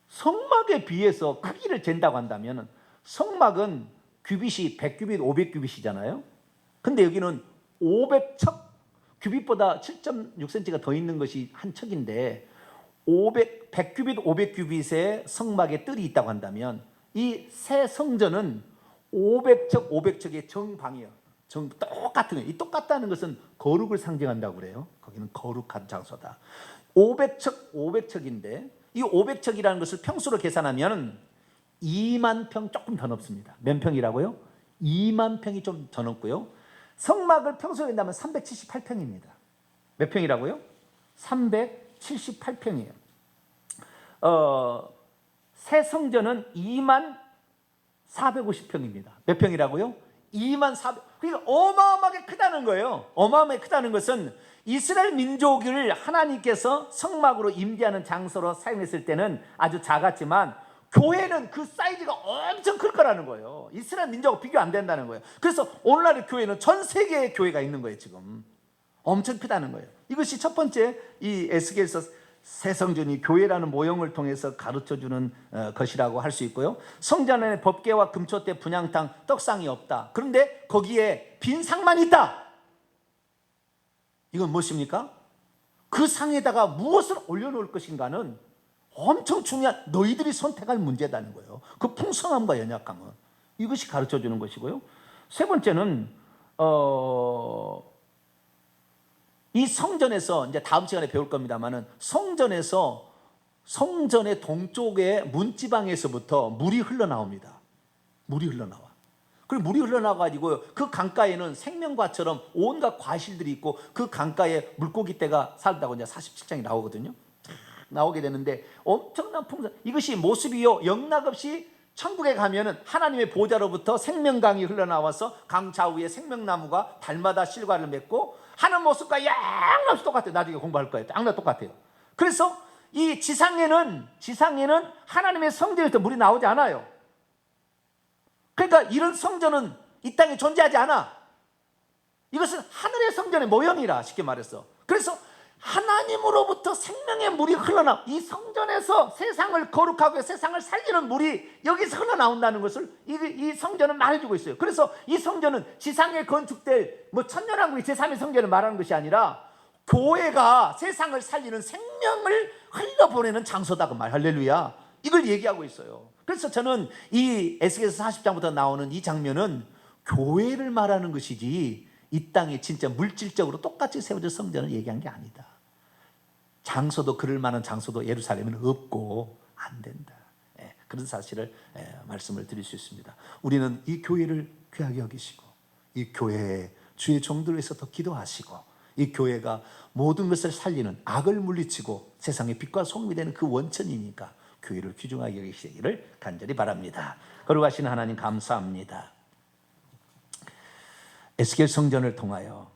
성막에 비해서 크기를 잰다고 한다면 성막은 규빗이 100규빗, 500규빗이잖아요. 근데 여기는 500척, 규빗보다 7.6cm가 더 있는 것이 한 척인데 100규빗, 500규빗의 성막에 뜰이 있다고 한다면 이 새 성전은 500척, 500척의 정방이에요. 전부 똑같은 거예요. 이 똑같다는 것은 거룩을 상징한다고 그래요. 거기는 거룩한 장소다. 500척인데 이 500척이라는 것을 평수로 계산하면 2만 평 조금 더 넘습니다. 몇 평이라고요? 2만 평이 좀 더 넘고요. 성막을 평소에 한다면 378평입니다. 몇 평이라고요? 378평이에요. 새 성전은 2만 450평입니다. 몇 평이라고요? 2만 400. 그러니까 어마어마하게 크다는 거예요. 어마어마하게 크다는 것은 이스라엘 민족을 하나님께서 성막으로 임재하는 장소로 사용했을 때는 아주 작았지만 교회는 그 사이즈가 엄청 클 거라는 거예요. 이스라엘 민족과 비교 안 된다는 거예요. 그래서 오늘날의 교회는 전 세계의 교회가 있는 거예요. 지금 엄청 크다는 거예요. 이것이 첫 번째 이 에스겔서 새 성전이 교회라는 모형을 통해서 가르쳐주는 것이라고 할 수 있고요. 성전 안에 법궤와 금초대, 분향탕, 떡상이 없다. 그런데 거기에 빈 상만 있다. 이건 무엇입니까? 그 상에다가 무엇을 올려놓을 것인가는 엄청 중요한 너희들이 선택할 문제다는 거예요. 그 풍성함과 연약함은 이것이 가르쳐주는 것이고요. 세 번째는 이 성전에서 이제 다음 시간에 배울 겁니다만은 성전의 동쪽의 문지방에서부터 물이 흘러나옵니다. 물이 흘러나와. 그리고 물이 흘러나와가지고 그 강가에는 생명과처럼 온갖 과실들이 있고 그 강가에 물고기 떼가 살다고 이제 47장이 나오거든요. 나오게 되는데 엄청난 풍성. 이것이 모습이요 영락없이 천국에 가면은 하나님의 보좌로부터 생명강이 흘러나와서 강 좌우에 생명나무가 달마다 실과를 맺고 하는 모습과 양없이 똑같아요. 나중에 공부할 거예요. 양나 똑같아요. 그래서 이 지상에는 하나님의 성전에서 물이 나오지 않아요. 그러니까 이런 성전은 이 땅에 존재하지 않아. 이것은 하늘의 성전의 모형이라 쉽게 말해서. 그래서 하나님으로부터 생명의 물이 흘러나 이 성전에서 세상을 거룩하고 세상을 살리는 물이 여기서 흘러나온다는 것을 이 성전은 말해주고 있어요. 그래서 이 성전은 지상에 건축될 천년왕국의 제3의 성전을 말하는 것이 아니라 교회가 세상을 살리는 생명을 흘려보내는 장소다 그 말. 할렐루야. 이걸 얘기하고 있어요. 그래서 저는 이 에스겔서 40장부터 나오는 이 장면은 교회를 말하는 것이지 이 땅에 진짜 물질적으로 똑같이 세워진 성전을 얘기한 게 아니다. 장소도 그럴 만한 장소도 예루살렘은 없고 안 된다. 그런 사실을 말씀을 드릴 수 있습니다. 우리는 이 교회를 귀하게 여기시고 이 교회에 주의 종들을 위해서 더 기도하시고 이 교회가 모든 것을 살리는 악을 물리치고 세상의 빛과 소금이 되는 그 원천이니까 교회를 귀중하게 여기시기를 간절히 바랍니다. 거룩하신 하나님 감사합니다. 에스겔 성전을 통하여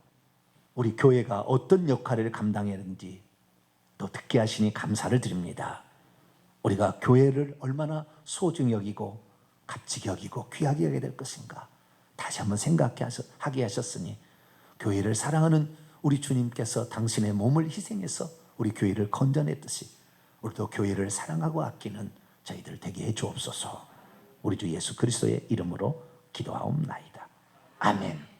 우리 교회가 어떤 역할을 감당했는지 또 듣게 하시니 감사를 드립니다. 우리가 교회를 얼마나 소중히 여기고 값지게 여기고 귀하게 여겨야 될 것인가 다시 한번 생각하게 하셨으니 교회를 사랑하는 우리 주님께서 당신의 몸을 희생해서 우리 교회를 건져냈듯이 우리도 교회를 사랑하고 아끼는 저희들 되게 해 주옵소서. 우리 주 예수 그리스도의 이름으로 기도하옵나이다. 아멘.